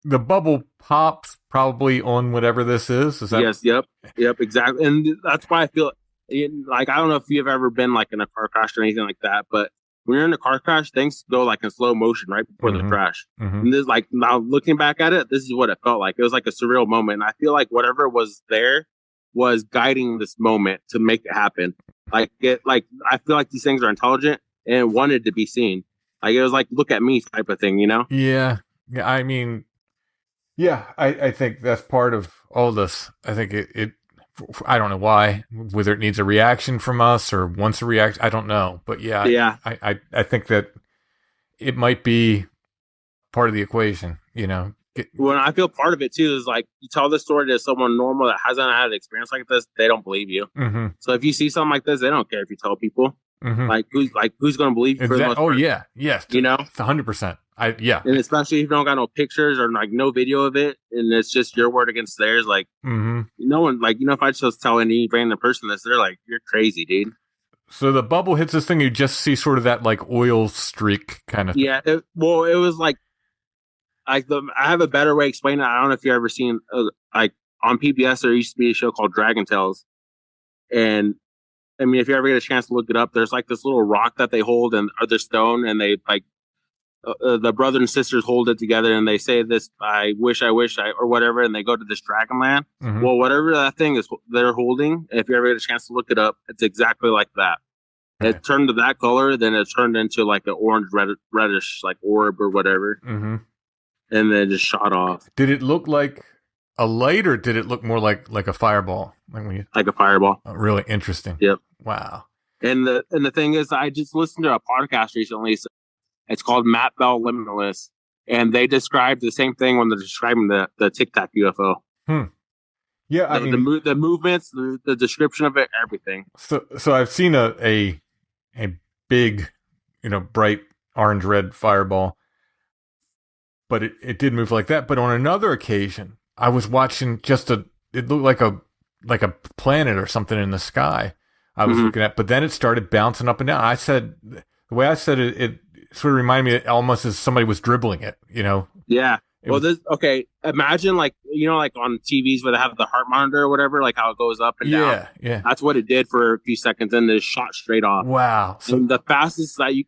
S3: the bubble pops probably on whatever this is. Is that?
S1: Yes. Yep. Exactly. And that's why I feel like, I don't know if you've ever been like in a car crash or anything like that, but when you're in a car crash, things go like in slow motion right before the crash. And this, like, now looking back at it, this is what it felt like. It was like a surreal moment. And I feel like whatever was there was guiding this moment to make it happen. I feel like these things are intelligent and wanted to be seen. Like, it was like, look at me type of thing, you know?
S3: Yeah. I mean, yeah, I think that's part of all this. I think it I don't know why, whether it needs a reaction from us or wants a reaction. I don't know. But yeah. I think that it might be part of the equation, you know.
S1: When I feel part of it too is like, you tell this story to someone normal that hasn't had an experience like this, they don't believe you. So if you see something like this, they don't care if you tell people. Like, who's going to believe you? For the most part?
S3: Yeah, yes,
S1: you know,
S3: 100%. And
S1: especially if you don't got no pictures or like no video of it, and it's just your word against theirs. Like, no one, like, you know, if I just tell any random person this, they're like, you're crazy, dude.
S3: So the bubble hits this thing, you just see sort of that like oil streak kind of thing.
S1: Yeah, it was like I have a better way to explain it. I don't know if you've ever seen like on PBS there used to be a show called Dragon Tales, and I mean, if you ever get a chance to look it up, there's like this little rock that they hold and or the stone, and they like the brother and sisters hold it together, and they say this, I wish I or whatever, and they go to this dragon land. Well, whatever that thing is they're holding, if you ever get a chance to look it up, it's exactly like that. Right. It turned to that color, then it turned into like an orange reddish like orb or whatever, and then it just shot off.
S3: Did it look like a light, or did it look more like a fireball?
S1: Like a fireball.
S3: Oh, really interesting.
S1: Yep.
S3: Wow.
S1: And the thing is, I just listened to a podcast recently. So it's called Matt Bell Limitless, and they described the same thing when they're describing the Tic Tac UFO.
S3: Yeah, I mean
S1: the movements, the description of it, everything.
S3: So I've seen a big, you know, bright orange red fireball, but it did move like that. But on another occasion, I was watching it looked like a planet or something in the sky. I was looking at, but then it started bouncing up and down. The way I said it, it sort of reminded me almost as somebody was dribbling it, you know?
S1: Yeah. Imagine like, you know, like on TVs where they have the heart monitor or whatever, like how it goes up and down.
S3: Yeah.
S1: That's what it did for a few seconds, and it shot straight off.
S3: Wow.
S1: So the fastest that you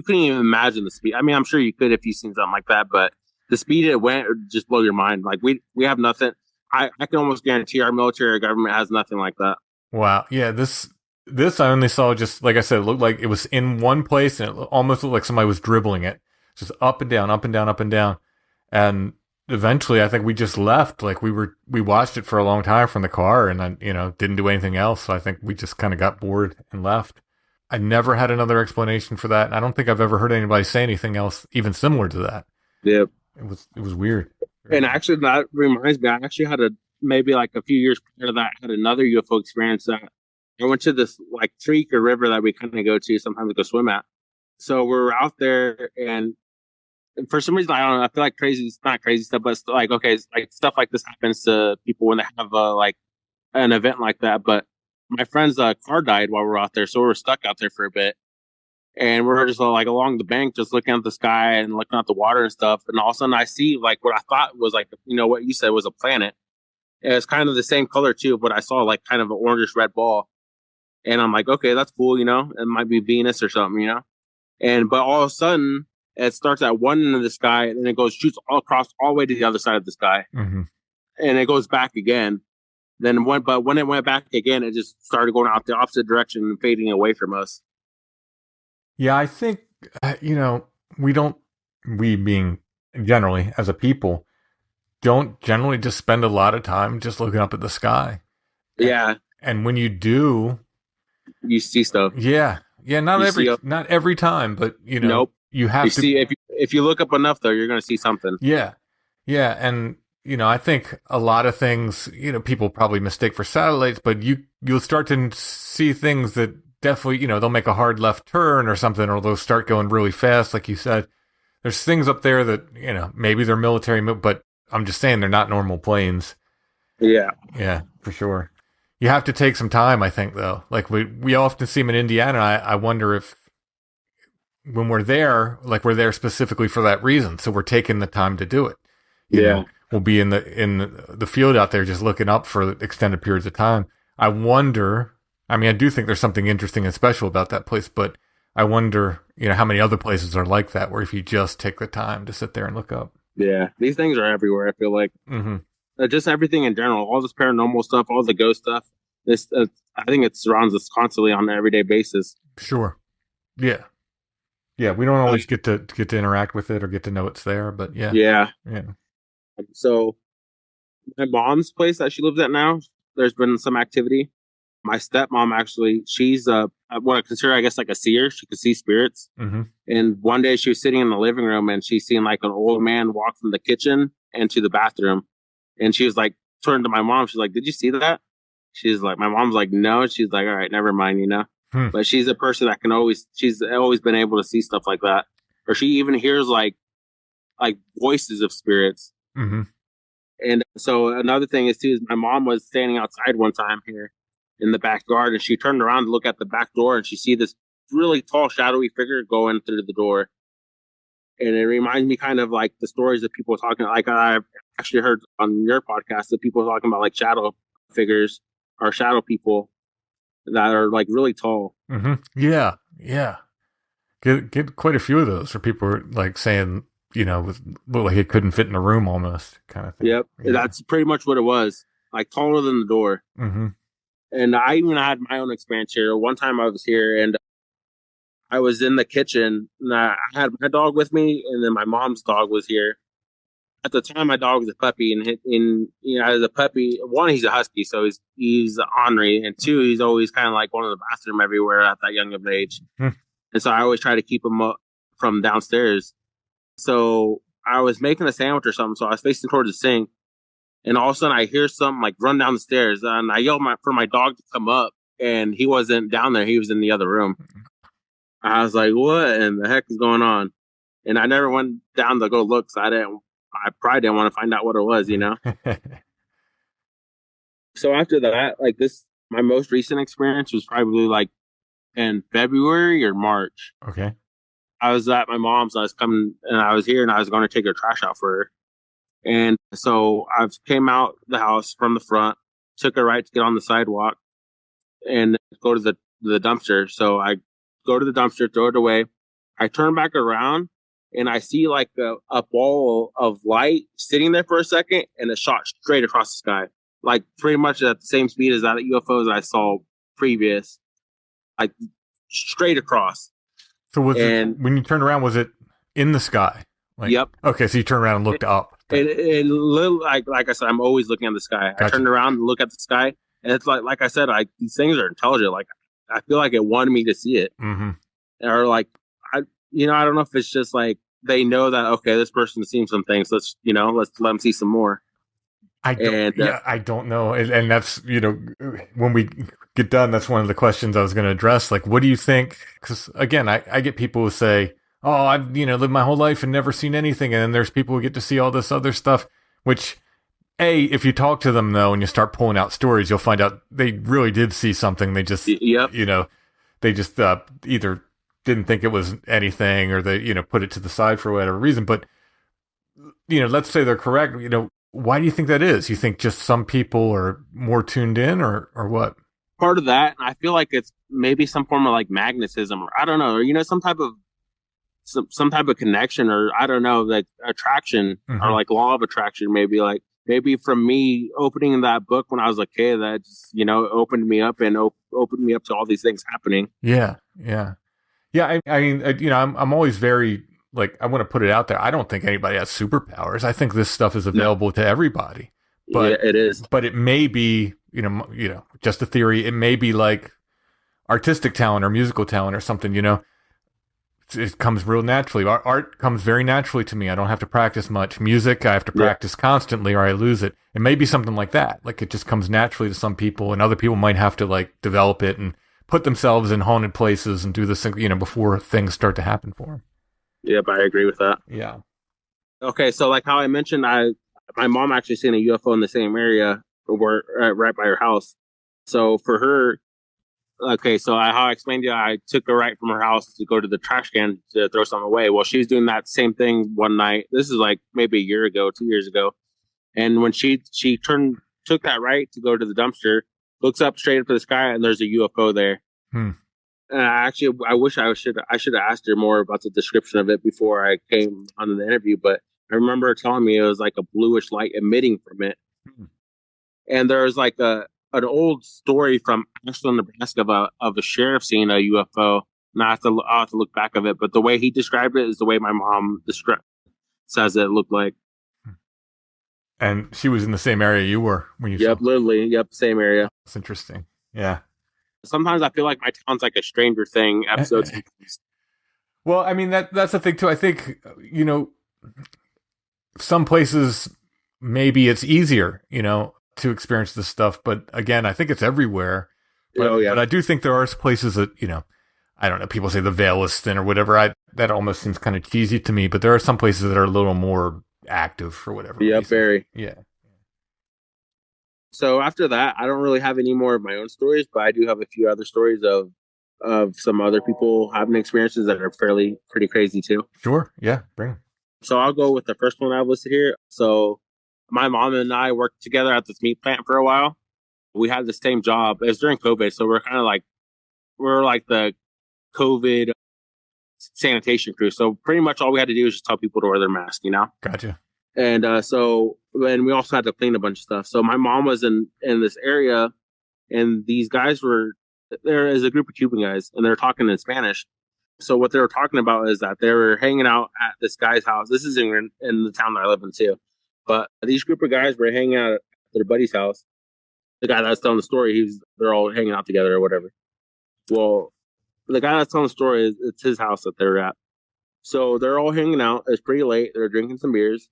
S1: couldn't even imagine the speed. I mean, I'm sure you could if you've seen something like that, but the speed it went would just blow your mind. Like we have nothing. I can almost guarantee our military or government has nothing like that.
S3: Wow. Yeah. This I only saw, just like I said, it looked like it was in one place, and it almost looked like somebody was dribbling it, just up and down, up and down, up and down. And eventually I think we just left. Like we watched it for a long time from the car, and then, you know, didn't do anything else. So I think we just kind of got bored and left. I never had another explanation for that. And I don't think I've ever heard anybody say anything else even similar to that.
S1: Yep.
S3: It was weird.
S1: And actually that reminds me, I actually had maybe like a few years prior to that, I had another UFO experience that I went to this like creek or river that we kind of go to sometimes to go swim at. So we're out there, and for some reason, I don't know, I feel like it's not crazy stuff, but it's like, okay, it's like stuff like this happens to people when they have like an event like that. But my friend's car died while we were out there, so we were stuck out there for a bit. And we're just like along the bank, just looking at the sky and looking at the water and stuff. And all of a sudden I see like what I thought was like, you know, what you said was a planet. And it's kind of the same color too, but I saw like kind of an orangish red ball. And I'm like, okay, that's cool, you know, it might be Venus or something, you know. But all of a sudden, it starts at one end of the sky, and it shoots all across all the way to the other side of the sky, and it goes back again. But when it went back again, it just started going out the opposite direction and fading away from us.
S3: Yeah, I think we being generally as a people, don't generally just spend a lot of time just looking up at the sky.
S1: Yeah.
S3: And when you do,
S1: you see stuff.
S3: Yeah. Not every time, but
S1: Nope.
S3: you have to
S1: see if you look up enough though, you're going to see something.
S3: Yeah. Yeah. And, I think a lot of things, people probably mistake for satellites, but you'll start to see things that definitely, they'll make a hard left turn or something, or they'll start going really fast. Like you said, there's things up there that, maybe they're military, but I'm just saying they're not normal planes.
S1: Yeah.
S3: Yeah, for sure. You have to take some time, I think, though. Like we often see them in Indiana. I wonder if when we're there, like we're there specifically for that reason. So we're taking the time to do it. You know, we'll be in the field out there just looking up for extended periods of time. I wonder, I do think there's something interesting and special about that place, but I wonder, how many other places are like that, where if you just take the time to sit there and look up.
S1: Yeah. These things are everywhere, I feel like.
S3: Mm-hmm.
S1: Just everything in general, all this paranormal stuff, all the ghost stuff. I think it surrounds us constantly on an everyday basis.
S3: Sure. Yeah. Yeah. We don't always get to interact with it or get to know it's there, but yeah.
S1: Yeah.
S3: Yeah.
S1: So my mom's place that she lives at now, there's been some activity. My stepmom, actually, she's what I consider, I guess, like a seer. She could see spirits.
S3: Mm-hmm.
S1: And one day she was sitting in the living room and she seen like an old man walk from the kitchen into the bathroom. And she was like, turned to my mom. She's like, "Did you see that?" She's like, my mom's like, "No." She's like, "All right, never mind, But she's a person that she's always been able to see stuff like that. Or she even hears like voices of spirits.
S3: Mm-hmm.
S1: And so another thing is my mom was standing outside one time here in the backyard, and she turned around to look at the back door, and she see this really tall, shadowy figure going through the door. And it reminds me kind of like the stories that people are talking, like I've actually heard on your podcast that people are talking about like shadow figures or shadow people that are like really tall.
S3: Mm-hmm. Yeah. Yeah. Get quite a few of those where people are like saying, look like it couldn't fit in a room almost kind of thing.
S1: Yep. Yeah. That's pretty much what it was. Like taller than the door.
S3: Mm-hmm.
S1: And I even had my own experience here. One time I was here and I was in the kitchen and I had my dog with me, and then my mom's dog was here. At the time, my dog was a puppy, and as a puppy, one, he's a husky, so he's ornery, and two, he's always kind of like going to the bathroom everywhere at that young of age. And so I always try to keep him up from downstairs. So I was making a sandwich or something, so I was facing towards the sink, and all of a sudden I hear something like run down the stairs, and I yelled for my dog to come up, and he wasn't down there; he was in the other room. I was like, "What in the heck is going on?" And I never went down to go look, so I probably didn't want to find out what it was, So after that, like my most recent experience was probably like in February or March.
S3: Okay.
S1: I was at my mom's, I was coming, and I was here, and I was going to take her trash out for her. And so I came out the house from the front, took a right to get on the sidewalk and go to the dumpster. So I go to the dumpster, throw it away. I turn back around and I see like a ball of light sitting there for a second, and it shot straight across the sky, like pretty much at the same speed as that UFOs I saw previous, like straight across.
S3: So when you turned around, was it in the sky?
S1: Yep.
S3: Okay, so you turned around and looked up.
S1: It little like I said, I'm always looking at the sky. Gotcha. I turned around and look at the sky, and it's like I said, these things are intelligent. Like I feel like it wanted me to see it, or like I don't know if it's just like they know that okay, this person's seen some things. Let's let them see some more.
S3: I don't know, and that's when we get done, that's one of the questions I was going to address. Like, what do you think? Because again, I get people who say, "Oh, I've lived my whole life and never seen anything," and then there's people who get to see all this other stuff. Which, if you talk to them though, and you start pulling out stories, you'll find out they really did see something. They just, they just either didn't think it was anything, or they put it to the side for whatever reason. But let's say they're correct. Why do you think that is? You think just some people are more tuned in, or what?
S1: Part of that, I feel like it's maybe some form of like magnetism, or I don't know, or some type of connection, or I don't know, like attraction, or like law of attraction. Maybe from me opening that book when I was a kid, that just opened me up and opened me up to all these things happening.
S3: Yeah, yeah. Yeah, I mean, I'm always very like I want to put it out there. I don't think anybody has superpowers. I think this stuff is
S1: No.
S3: available to everybody.
S1: Yeah,
S3: But
S1: it is.
S3: but it may be, just a theory. It may be like artistic talent or musical talent or something. It comes real naturally. Art comes very naturally to me. I don't have to practice much. Music, I have to practice constantly or I lose it. It may be something like that. Like it just comes naturally to some people, and other people might have to like develop it and put themselves in haunted places and do this, before things start to happen for them.
S1: Yep, I agree with that.
S3: Yeah.
S1: Okay, so like how I mentioned, my mom actually seen a UFO in the same area where right by her house. So for her, okay, so how I explained to you, I took her right from her house to go to the trash can to throw something away. Well, she was doing that same thing one night. This is like maybe a year ago, 2 years ago. And when she took that right to go to the dumpster, looks up straight up to the sky, and there's a UFO there. And I wish I should have asked her more about the description of it before I came on the interview. But I remember her telling me it was like a bluish light emitting from it. And there was like an old story from Ashland, Nebraska of a sheriff seeing a UFO. I'll have to look back of it, but the way he described it is the way my mom says it looked like.
S3: And she was in the same area you were when you
S1: Yep,
S3: saw.
S1: literally. Yep, same area.
S3: That's interesting. Yeah.
S1: Sometimes I feel like my town's like a Stranger Thing episode.
S3: Well, I mean, that's the thing too. I think, some places maybe it's easier, to experience this stuff. But again, I think it's everywhere. But, but I do think there are places that, I don't know, people say the veil is thin or whatever. That almost seems kind of cheesy to me, but there are some places that are a little more active for whatever
S1: Yeah,
S3: reason.
S1: very.
S3: Yeah.
S1: So after that, I don't really have any more of my own stories, but I do have a few other stories of some other people having experiences that are pretty crazy too.
S3: Sure. Yeah. Bring them.
S1: So I'll go with the first one I've listed here. So my mom and I worked together at this meat plant for a while. We had the same job. It was during COVID, so we're like the COVID sanitation crew. So pretty much all we had to do was just tell people to wear their mask,
S3: Gotcha.
S1: And and we also had to clean a bunch of stuff. So my mom was in this area, and these guys there is a group of Cuban guys, and they're talking in Spanish. So what they were talking about is that they were hanging out at this guy's house. This is in the town that I live in too. But these group of guys were hanging out at their buddy's house. The guy that's telling the story, they're all hanging out together or whatever. Well, the guy that's telling the story, it's his house that they're at. So they're all hanging out. It's pretty late. They're drinking some beers.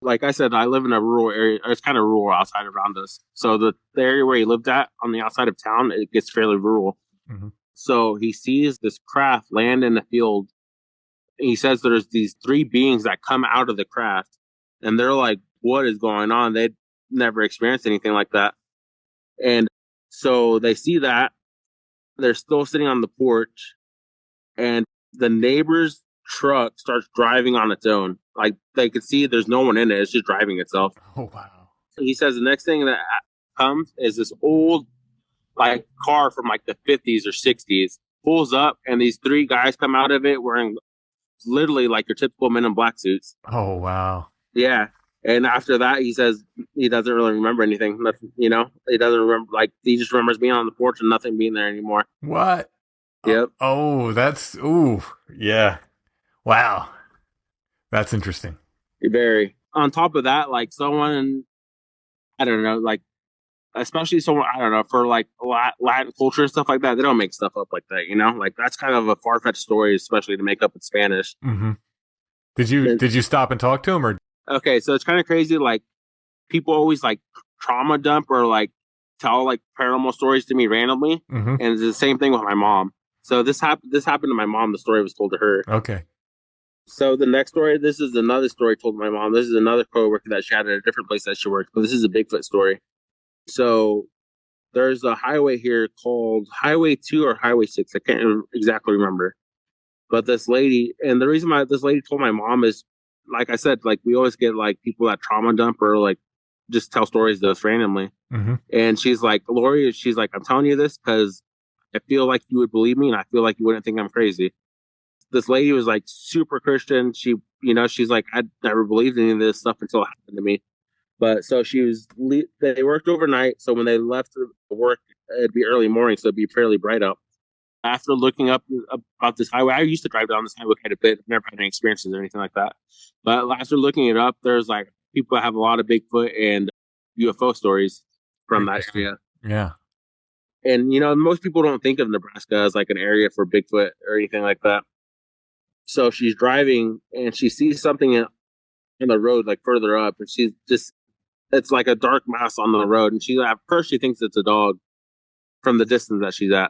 S1: Like I said, I live in a rural area. It's kind of rural outside around us. So the area where he lived at on the outside of town, it gets fairly rural.
S3: Mm-hmm.
S1: So he sees this craft land in the field. And he says there's these three beings that come out of the craft. And they're like, what is going on? They'd never experienced anything like that. And so they see that. They're still sitting on the porch. And the neighbor's truck starts driving on its own. Like they could see there's no one in it. It's just driving itself.
S3: Oh, wow.
S1: So he says the next thing that comes is this old like car from like the 50s or 60s pulls up, and these three guys come out of it wearing literally like your typical Men in Black suits.
S3: Oh, wow.
S1: Yeah. And after that, he says he doesn't really remember anything. Nothing, he doesn't remember. Like he just remembers being on the porch and nothing being there anymore.
S3: What?
S1: Yep.
S3: Oh, yeah. Wow. That's interesting.
S1: Very. On top of that, like someone, I don't know, like especially someone, I don't know, for like Latin culture and stuff like that, they don't make stuff up like that, Like that's kind of a far-fetched story, especially to make up in Spanish.
S3: Mm-hmm. Did you stop and talk to him or?
S1: Okay, so it's kind of crazy. Like people always like trauma dump or like tell like paranormal stories to me randomly,
S3: mm-hmm.
S1: and it's the same thing with my mom. So this happened to my mom. The story was told to her.
S3: Okay.
S1: So the next story, this is another story told to my mom. This is another coworker that she had at a different place that she worked. But this is a Bigfoot story. So there's a highway here called Highway 2 or Highway 6. I can't exactly remember. But this lady, and the reason why this lady told my mom is, like I said, like we always get like people that trauma dump or like just tell stories to us randomly.
S3: Mm-hmm.
S1: And she's like, Lori, she's like, I'm telling you this because I feel like you would believe me, and I feel like you wouldn't think I'm crazy. This lady was like super Christian. She, she's like, I'd never believed any of this stuff until it happened to me. But so they worked overnight. So when they left work, it'd be early morning. So it'd be fairly bright out. After looking up about this highway, I used to drive down this highway quite a bit. I've never had any experiences or anything like that. But after looking it up, there's like people that have a lot of Bigfoot and UFO stories from that area.
S3: Yeah.
S1: And, most people don't think of Nebraska as like an area for Bigfoot or anything like that. So she's driving and she sees something in the road, like further up. And it's like a dark mass on the road. And at first she thinks it's a dog from the distance that she's at.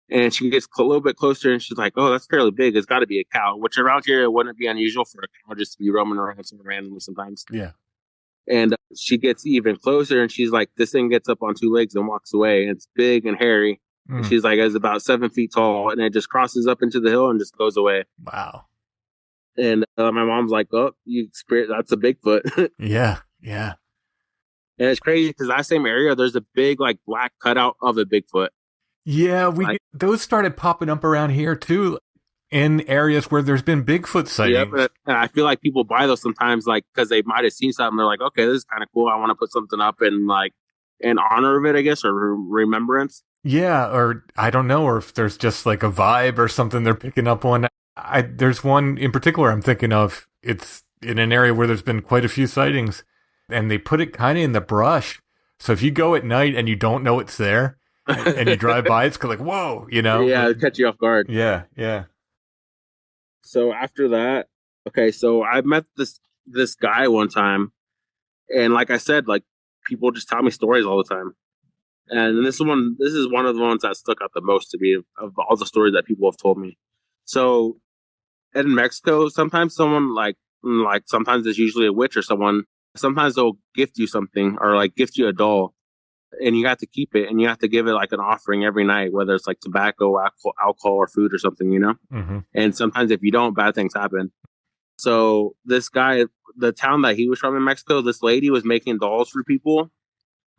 S1: And she gets a little bit closer and she's like, oh, that's fairly big. It's got to be a cow, which around here, it wouldn't be unusual for a cow just to be roaming around somewhere randomly sometimes.
S3: Yeah.
S1: And she gets even closer and she's like, this thing gets up on two legs and walks away. And it's big and hairy. And she's like, it's about 7 feet tall. And it just crosses up into the hill and just goes away.
S3: Wow.
S1: And my mom's like, oh, that's a Bigfoot.
S3: Yeah. Yeah.
S1: And it's crazy because that same area, there's a big like black cutout of a Bigfoot.
S3: Yeah, those started popping up around here too, in areas where there's been Bigfoot sightings.
S1: Yeah, and I feel like people buy those sometimes, like because they might have seen something. They're like, okay, this is kind of cool. I want to put something up in honor of it, I guess, or remembrance.
S3: Yeah, or I don't know, or if there's just like a vibe or something they're picking up on. There's one in particular I'm thinking of. It's in an area where there's been quite a few sightings, and they put it kind of in the brush. So if you go at night and you don't know it's there, and you drive by, it's like, whoa,
S1: Yeah, it'll catch you off guard.
S3: Yeah, yeah.
S1: So after that, okay, so I met this guy one time, and like I said, like people just tell me stories all the time. And this is one of the ones that stuck out the most to me of all the stories that people have told me. So in Mexico, sometimes someone like sometimes it's usually a witch or someone, sometimes they'll gift you something or like gift you a doll. And you have to keep it, and you have to give it like an offering every night, whether it's like tobacco, alcohol, or food or something,
S3: Mm-hmm.
S1: And sometimes if you don't, bad things happen. So this guy, the town that he was from in Mexico, this lady was making dolls for people,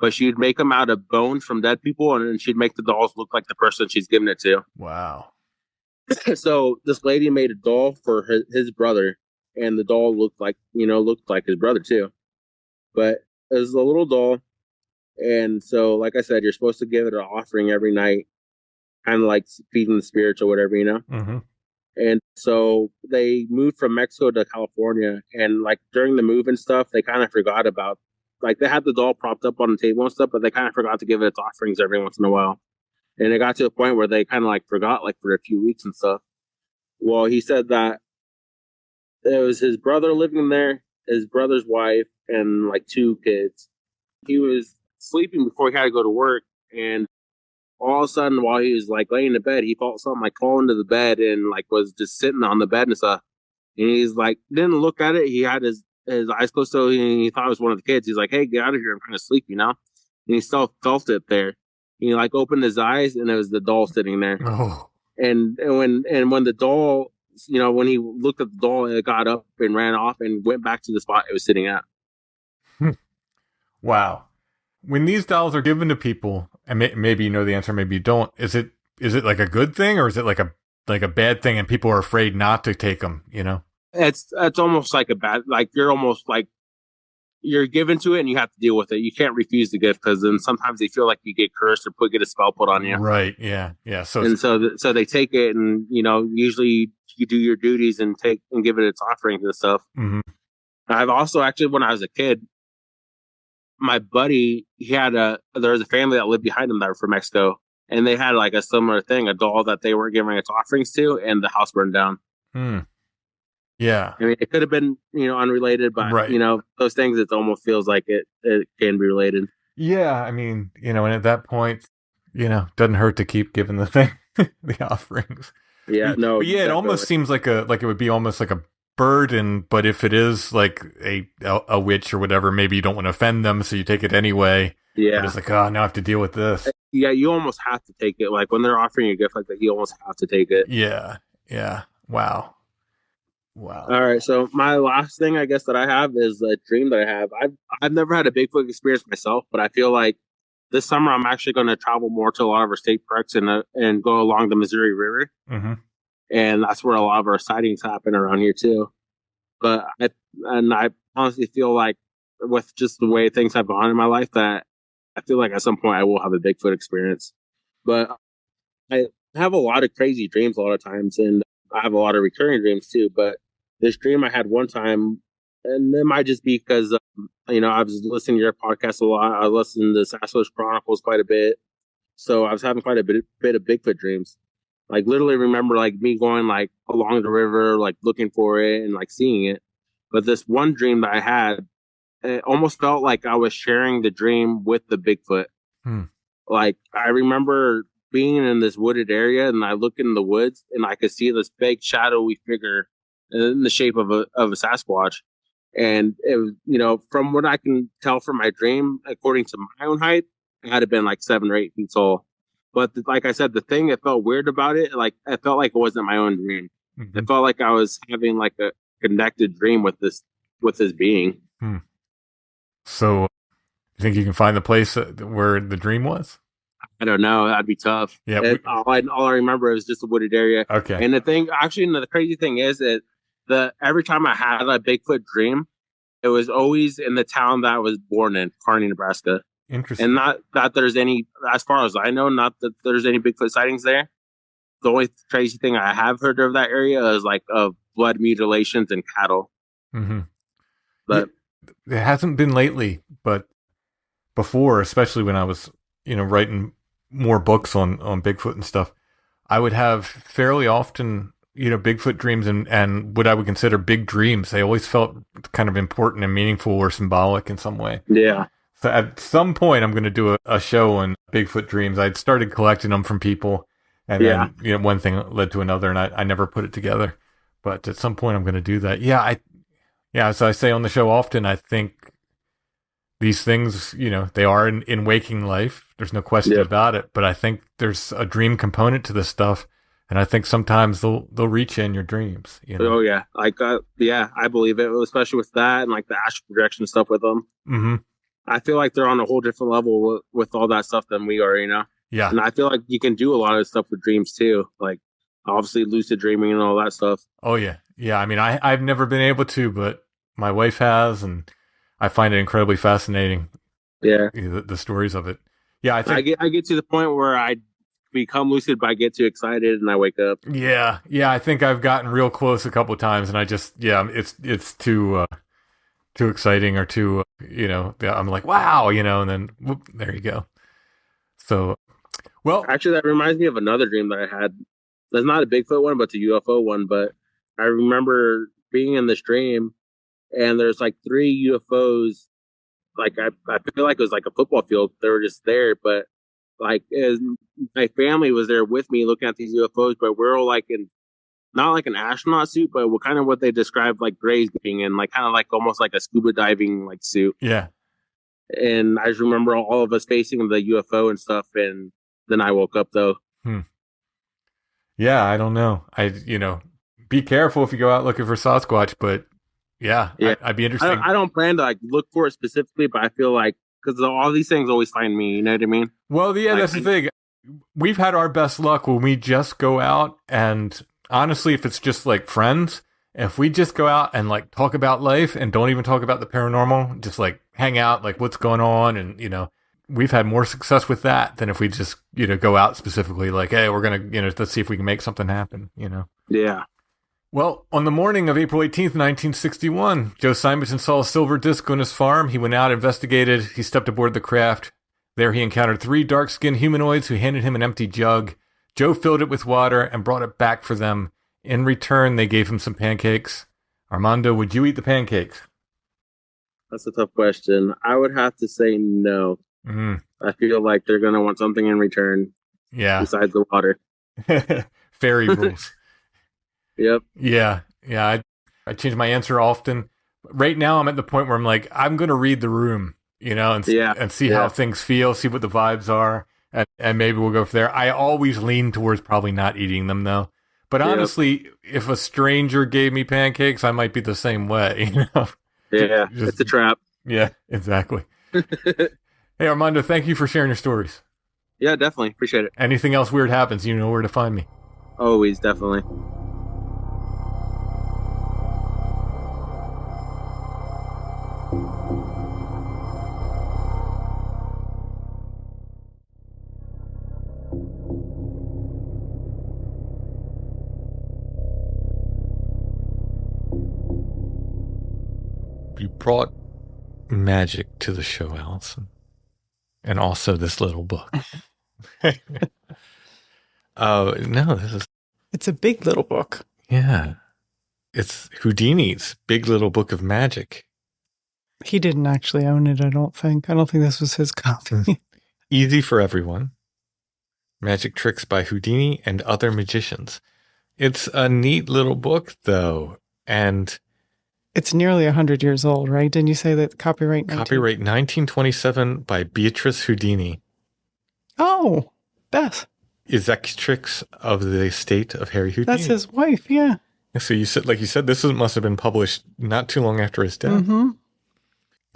S1: but she'd make them out of bones from dead people, and then she'd make the dolls look like the person she's giving it to.
S3: Wow.
S1: So this lady made a doll for his brother, and the doll looked like his brother too. But it was a little doll. And so, like I said, you're supposed to give it an offering every night, kind of like feeding the spirits or whatever,
S3: Mm-hmm.
S1: And so they moved from Mexico to California. And like during the move and stuff, they kind of forgot about, like they had the doll propped up on the table and stuff, but they kind of forgot to give it its offerings every once in a while. And it got to a point where they kind of like forgot like for a few weeks and stuff. Well, he said that it was his brother living there, his brother's wife, and like 2 kids. He was sleeping before he had to go to work, and all of a sudden while he was like laying in bed, he felt something like fall into the bed and like was just sitting on the bed and stuff. And he's like didn't look at it. He had his eyes closed, so he thought it was one of the kids. He's like, hey, get out of here, I'm trying to sleep, And he still felt it there. He like opened his eyes and it was the doll sitting there.
S3: Oh.
S1: And when the doll, when he looked at the doll, it got up and ran off and went back to the spot it was sitting at.
S3: Wow. When these dolls are given to people, and maybe you know the answer, maybe you don't, is it like a good thing, or is it like a bad thing and people are afraid not to take them,
S1: It's almost like a bad, like you're almost like you're given to it and you have to deal with it. You can't refuse the gift because then sometimes they feel like you get cursed or get a spell put on you.
S3: Right. Yeah. Yeah. So
S1: they take it and, usually you do your duties and give it its offerings and stuff.
S3: Mm-hmm.
S1: I've also actually, when I was a kid, my buddy, there was a family that lived behind him that were from Mexico, and they had like a similar thing, a doll that they weren't giving its offerings to, and the house burned down.
S3: Yeah.
S1: I mean, it could have been, unrelated, but,
S3: right.
S1: Those things, it almost feels like it can be related.
S3: Yeah. I mean, and at that point, doesn't hurt to keep giving the thing, the offerings.
S1: Yeah. No.
S3: But yeah, it almost seems like it would be almost like a burden, but if it is like a witch or whatever, maybe you don't want to offend them, so you take it anyway.
S1: Yeah.
S3: But it's like, oh, now I have to deal with this.
S1: Yeah, you almost have to take it. Like when they're offering you a gift like that, you almost have to take it.
S3: Yeah. Yeah. Wow.
S1: All right. So my last thing, I guess, that I have is a dream that I have. I've never had a Bigfoot experience myself, but I feel like this summer I'm actually going to travel more to a lot of our state parks and go along the Missouri River.
S3: Mm-hmm.
S1: And that's where a lot of our sightings happen around here too. But I honestly feel like with just the way things have gone in my life that I feel like at some point I will have a Bigfoot experience. But I I have a lot of crazy dreams a lot of times, and I have a lot of recurring dreams too. But this dream I had one time, and it might just be because I was listening to your podcast a lot. I was listening to Sasquatch Chronicles quite a bit, so I was having quite a bit of Bigfoot dreams. Like literally remember like me going like along the river, like looking for it and like seeing it. But this one dream that I had, it almost felt like I was sharing the dream with the Bigfoot.
S3: Hmm.
S1: Like I remember being in this wooded area, and I look in the woods, and I could see this big shadowy figure in the shape of a Sasquatch. And it was, from what I can tell from my dream, according to my own height, it had to been like 7 or 8 feet tall. But like I said, the thing that felt weird about it, like it felt like it wasn't my own dream.
S3: Mm-hmm.
S1: It felt like I was having like a connected dream with this being.
S3: Hmm. So, you think you can find the place where the dream was?
S1: I don't know. That'd be tough.
S3: Yeah.
S1: All I remember is just a wooded area.
S3: Okay.
S1: And the crazy thing is that every time I had a Bigfoot dream, it was always in the town that I was born in, Kearney, Nebraska.
S3: Interesting.
S1: And not that there's any, as far as I know, not that there's any Bigfoot sightings there. The only crazy thing I have heard of that area is like of blood mutilations and cattle.
S3: Mm-hmm.
S1: But
S3: it hasn't been lately, but before, especially when I was, writing more books on Bigfoot and stuff, I would have fairly often, Bigfoot dreams and what I would consider big dreams. They always felt kind of important and meaningful or symbolic in some way.
S1: Yeah.
S3: So at some point, I'm going to do a show on Bigfoot dreams. I'd started collecting them from people, and then one thing led to another, and I never put it together. But at some point, I'm going to do that. Yeah, as I say on the show often, I think these things, they are in waking life. There's no question about it. But I think there's a dream component to this stuff, and I think sometimes they'll reach in your dreams.
S1: Oh yeah, like I believe it, especially with that and like the astral projection stuff with them.
S3: Mm-hmm.
S1: I feel like they're on a whole different level with all that stuff than we are,
S3: Yeah.
S1: And I feel like you can do a lot of stuff with dreams too, like obviously lucid dreaming and all that stuff.
S3: Oh yeah, yeah. I mean, I've never been able to, but my wife has, and I find it incredibly fascinating.
S1: Yeah,
S3: the stories of it. Yeah, I think
S1: I get to the point where I become lucid, but I get too excited and I wake up.
S3: Yeah. I think I've gotten real close a couple of times, and I just it's too exciting or too I'm like wow, and then whoop, there you go. So, well,
S1: actually, that reminds me of another dream that I had. That's not a Bigfoot one, but it's a UFO one. But I remember being in this dream, and there's like 3 UFOs. Like I feel like it was like a football field. They were just there, but like my family was there with me looking at these UFOs. But we're all like in not like an astronaut suit, but kind of what they described like Grays being in, like kind of like almost like a scuba diving like suit.
S3: Yeah.
S1: And I just remember all of us facing the UFO and stuff, and then I woke up though.
S3: Yeah, I don't know. Be careful if you go out looking for Sasquatch, but yeah. I'd be interested.
S1: I don't plan to like look for it specifically, but I feel like because all these things always find me. You know what I mean?
S3: Well, yeah, that's the thing. We've had our best luck when we just go out, and honestly, if it's just like friends, if we just go out and like talk about life and don't even talk about the paranormal, just like hang out, like what's going on, and we've had more success with that than if we just go out specifically like, hey, we're gonna let's see if we can make something happen.
S1: Yeah.
S3: Well, on the morning of April 18th, 1961, Joe Simonton saw a silver disc on his farm. He went out, investigated. He stepped aboard the craft. There he encountered 3 dark-skinned humanoids who handed him an empty jug. Joe filled it with water and brought it back for them. In return, they gave him some pancakes. Armando, would you eat the pancakes?
S1: That's a tough question. I would have to say no. I feel like they're going to want something in return.
S3: Yeah.
S1: Besides the water.
S3: Fairy rules.
S1: Yep.
S3: Yeah. I change my answer often. Right now, I'm at the point where I'm like, I'm going to read the room, and see how things feel, see what the vibes are, and maybe we'll go from there. I always lean towards probably not eating them, though. But honestly, if a stranger gave me pancakes, I might be the same way,
S1: Yeah, it's a trap.
S3: Yeah, exactly. Hey, Armando, thank you for sharing your stories.
S1: Yeah, definitely. Appreciate it.
S3: Anything else weird happens, you know where to find me.
S1: Always, definitely.
S3: You brought magic to the show, Allison. And also this little book. Oh, no, this is...
S4: It's a big little book.
S3: Yeah. It's Houdini's Big Little Book of Magic.
S4: He didn't actually own it, I don't think. I don't think this was his copy.
S3: Easy for everyone. Magic Tricks by Houdini and Other Magicians. It's a neat little book, though. And
S4: it's nearly 100 years old, right? Didn't you say that copyright?
S3: Copyright 1927 by Beatrice Houdini.
S4: Oh, Beth.
S3: Executrix of the estate of Harry Houdini.
S4: That's his wife, yeah.
S3: So you said, like you said, this must have been published not too long after his death.
S4: Mm-hmm.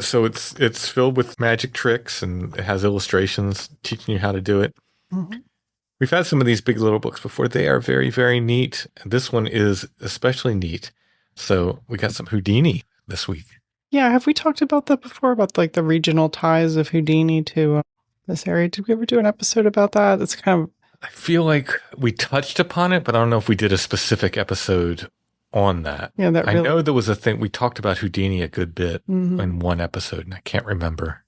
S3: So it's filled with magic tricks, and it has illustrations teaching you how to do it.
S4: Mm-hmm.
S3: We've had some of these big little books before. They are very, very neat. This one is especially neat. So we got some Houdini this week.
S4: Yeah, have we talked about that before? About like the regional ties of Houdini to this area? Did we ever do an episode about that? It's kind of...
S3: I feel like we touched upon it, but I don't know if we did a specific episode on that.
S4: Yeah, that
S3: I know there was a thing. We talked about Houdini a good bit in one episode, and I can't remember.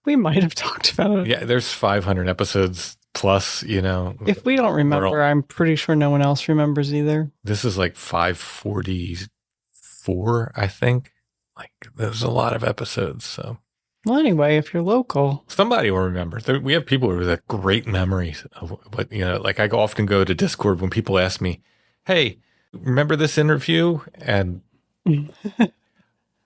S4: We might have talked about it.
S3: Yeah, there's 500 episodes plus, you know.
S4: If we don't remember, I'm pretty sure no one else remembers either.
S3: This is like 544, I think. Like, there's a lot of episodes, so.
S4: Well, anyway, if you're local,
S3: somebody will remember. We have people with a great memories of what, you know, like I often go to Discord when people ask me, hey, remember this interview? And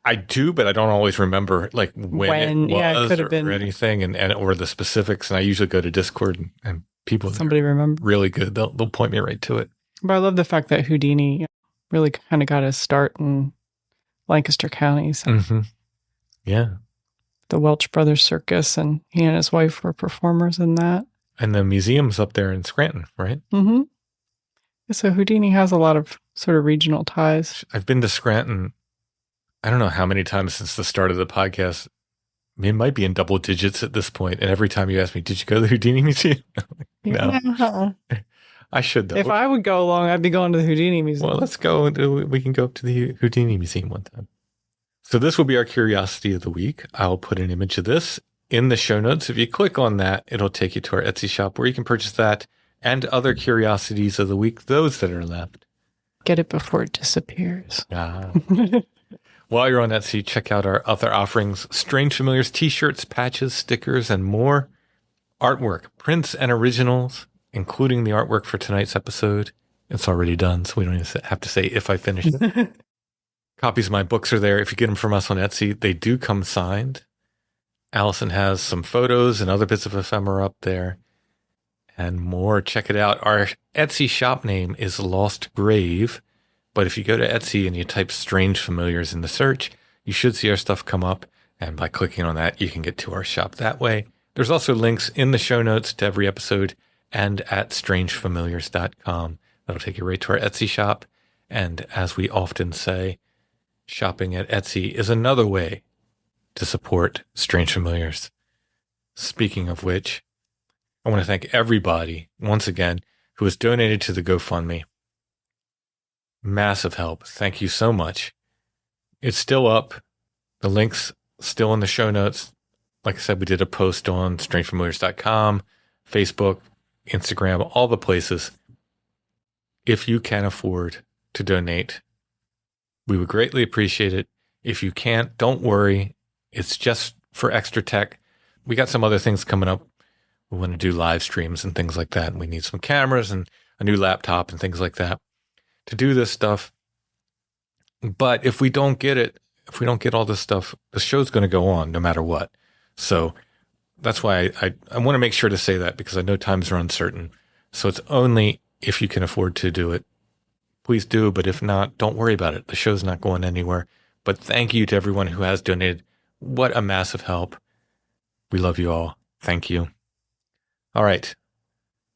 S3: I do, but I don't always remember like when it was, it or anything and or the specifics. And I usually go to Discord and people
S4: somebody remember
S3: really good. They'll point me right to it.
S4: But I love the fact that Houdini really kind of got his start in Lancaster County. So.
S3: Mm-hmm. Yeah.
S4: The Welch Brothers Circus, and he and his wife were performers in that.
S3: And the museum's up there in Scranton, right?
S4: Mm-hmm. So Houdini has a lot of sort of regional ties.
S3: I've been to Scranton, I don't know how many times since the start of the podcast. It might be in double digits at this point. And every time you ask me, did you go to the Houdini Museum? No.
S4: Yeah.
S3: I should, though.
S4: If I would go along, I'd be going to the Houdini Museum.
S3: Well, let's go. We can go up to the Houdini Museum one time. So this will be our curiosity of the week. I'll put an image of this in the show notes. If you click on that, it'll take you to our Etsy shop where you can purchase that and other curiosities of the week, those that are left.
S4: Get it before it disappears.
S3: While you're on Etsy, check out our other offerings: Strange Familiars, t-shirts, patches, stickers, and more. Artwork, prints, and originals, including the artwork for tonight's episode. It's already done, so we don't even have to say if I finished it. Copies of my books are there. If you get them from us on Etsy, they do come signed. Allison has some photos and other bits of ephemera up there and more. Check it out. Our Etsy shop name is Lost Grave, but if you go to Etsy and you type Strange Familiars in the search, you should see our stuff come up, and by clicking on that, you can get to our shop that way. There's also links in the show notes to every episode and at strangefamiliars.com. That'll take you right to our Etsy shop, and as we often say, shopping at Etsy is another way to support Strange Familiars. Speaking of which, I want to thank everybody, once again, who has donated to the GoFundMe. Massive help. Thank you so much. It's still up. The link's still in the show notes. Like I said, we did a post on strangefamiliars.com, Facebook, Instagram, all the places. If you can afford to donate, we would greatly appreciate it. If you can't, don't worry. It's just for extra tech. We got some other things coming up. We want to do live streams and things like that. And we need some cameras and a new laptop and things like that to do this stuff. But if we don't get it, if we don't get all this stuff, the show's going to go on no matter what. So that's why I want to make sure to say that, because I know times are uncertain. So it's only if you can afford to do it. Please do, but if not, don't worry about it. The show's not going anywhere. But thank you to everyone who has donated. What a massive help. We love you all. Thank you. All right.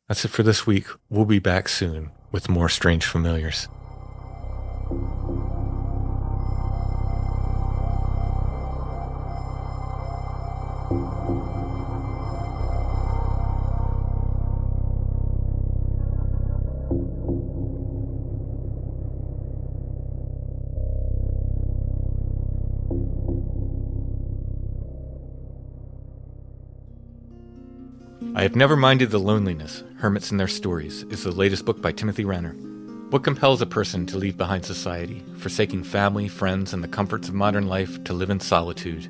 S3: That's it for this week. We'll be back soon with more Strange Familiars. I Have Never Minded the Loneliness, Hermits and Their Stories, is the latest book by Timothy Renner. What compels a person to leave behind society, forsaking family, friends, and the comforts of modern life to live in solitude?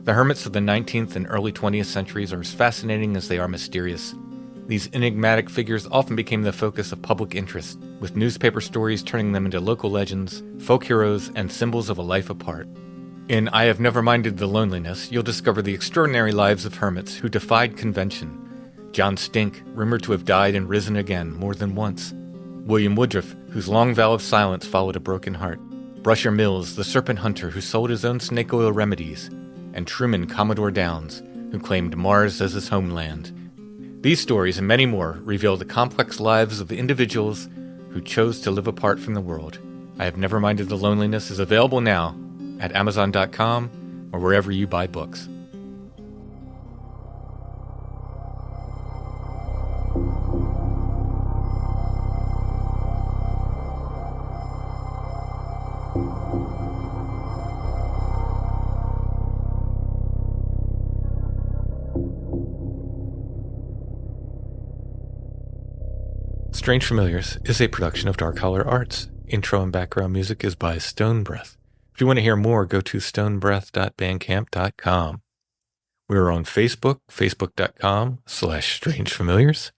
S3: The hermits of the 19th and early 20th centuries are as fascinating as they are mysterious. These enigmatic figures often became the focus of public interest, with newspaper stories turning them into local legends, folk heroes, and symbols of a life apart. In I Have Never Minded the Loneliness, you'll discover the extraordinary lives of hermits who defied convention. John Stink, rumored to have died and risen again more than once. William Woodruff, whose long vow of silence followed a broken heart. Brusher Mills, the serpent hunter who sold his own snake oil remedies. And Truman Commodore Downs, who claimed Mars as his homeland. These stories and many more reveal the complex lives of individuals who chose to live apart from the world. I Have Never Minded the Loneliness is available now at Amazon.com or wherever you buy books. Strange Familiars is a production of Dark Holler Arts. Intro and background music is by Stone Breath. If you want to hear more, go to stonebreath.bandcamp.com. We're on Facebook, facebook.com/strangefamiliars.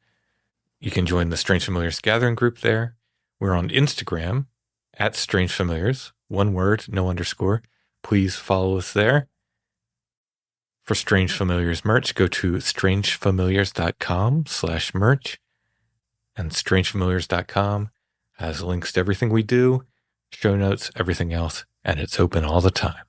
S3: You can join the Strange Familiars Gathering group there. We're on Instagram, @strangefamiliars, one word, no underscore. Please follow us there. For Strange Familiars merch, go to strangefamiliars.com/merch. And strangefamiliars.com has links to everything we do, show notes, everything else, and it's open all the time.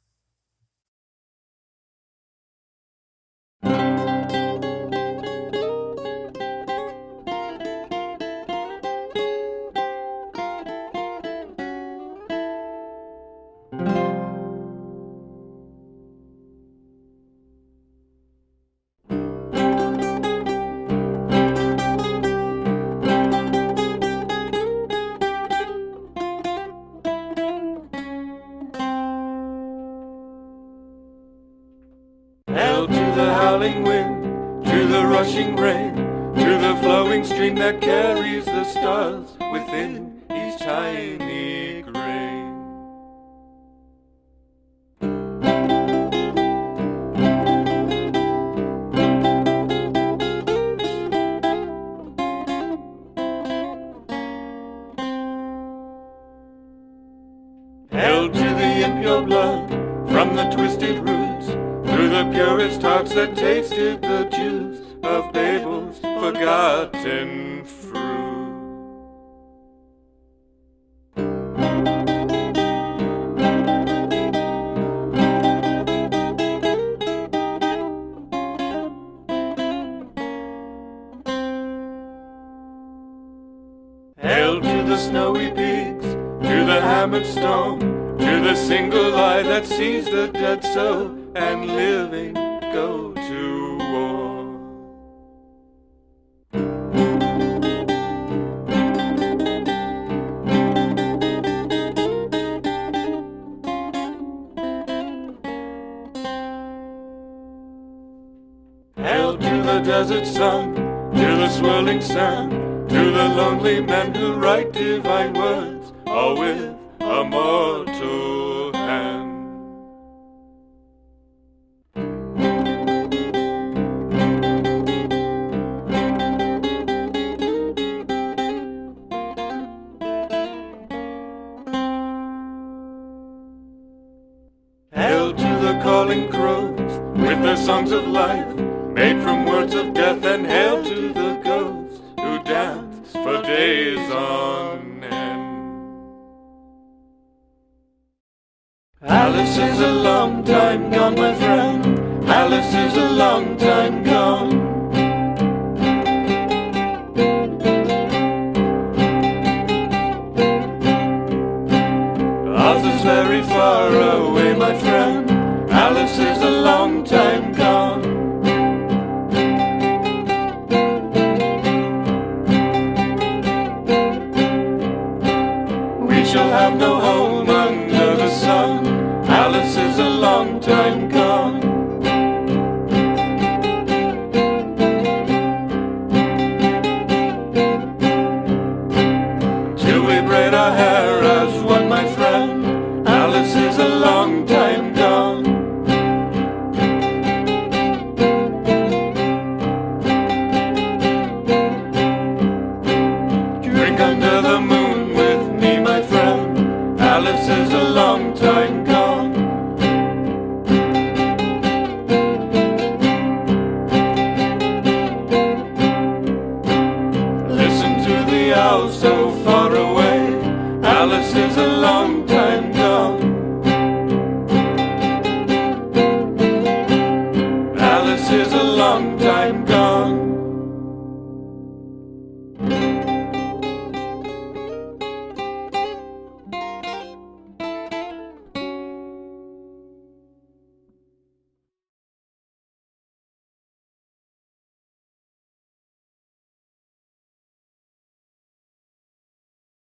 S5: Wind, to the rushing rain, to the flowing stream that carries the stars within each tiny grain. Held to the impure blood from the twisted roots, through the purest hearts that tasted the juice of Babel's forgotten fruit. Held to the snowy peaks, to the hammered stone, to the single eye that sees the dead so and living go to war. Held to the desert sun, to the swirling sand, to the lonely men who write divine words, all with a mortal hand. Held to the calling crows with their songs of life, made from words of death, and hail to the ghosts who danced for days on end. Alice is a long time gone, my friend. Alice is a long time gone. Oz is very far away, my friend. Alice is a long time gone. We shall have no home under the sun. Alice is a long time gone. oh so far away. Alice is a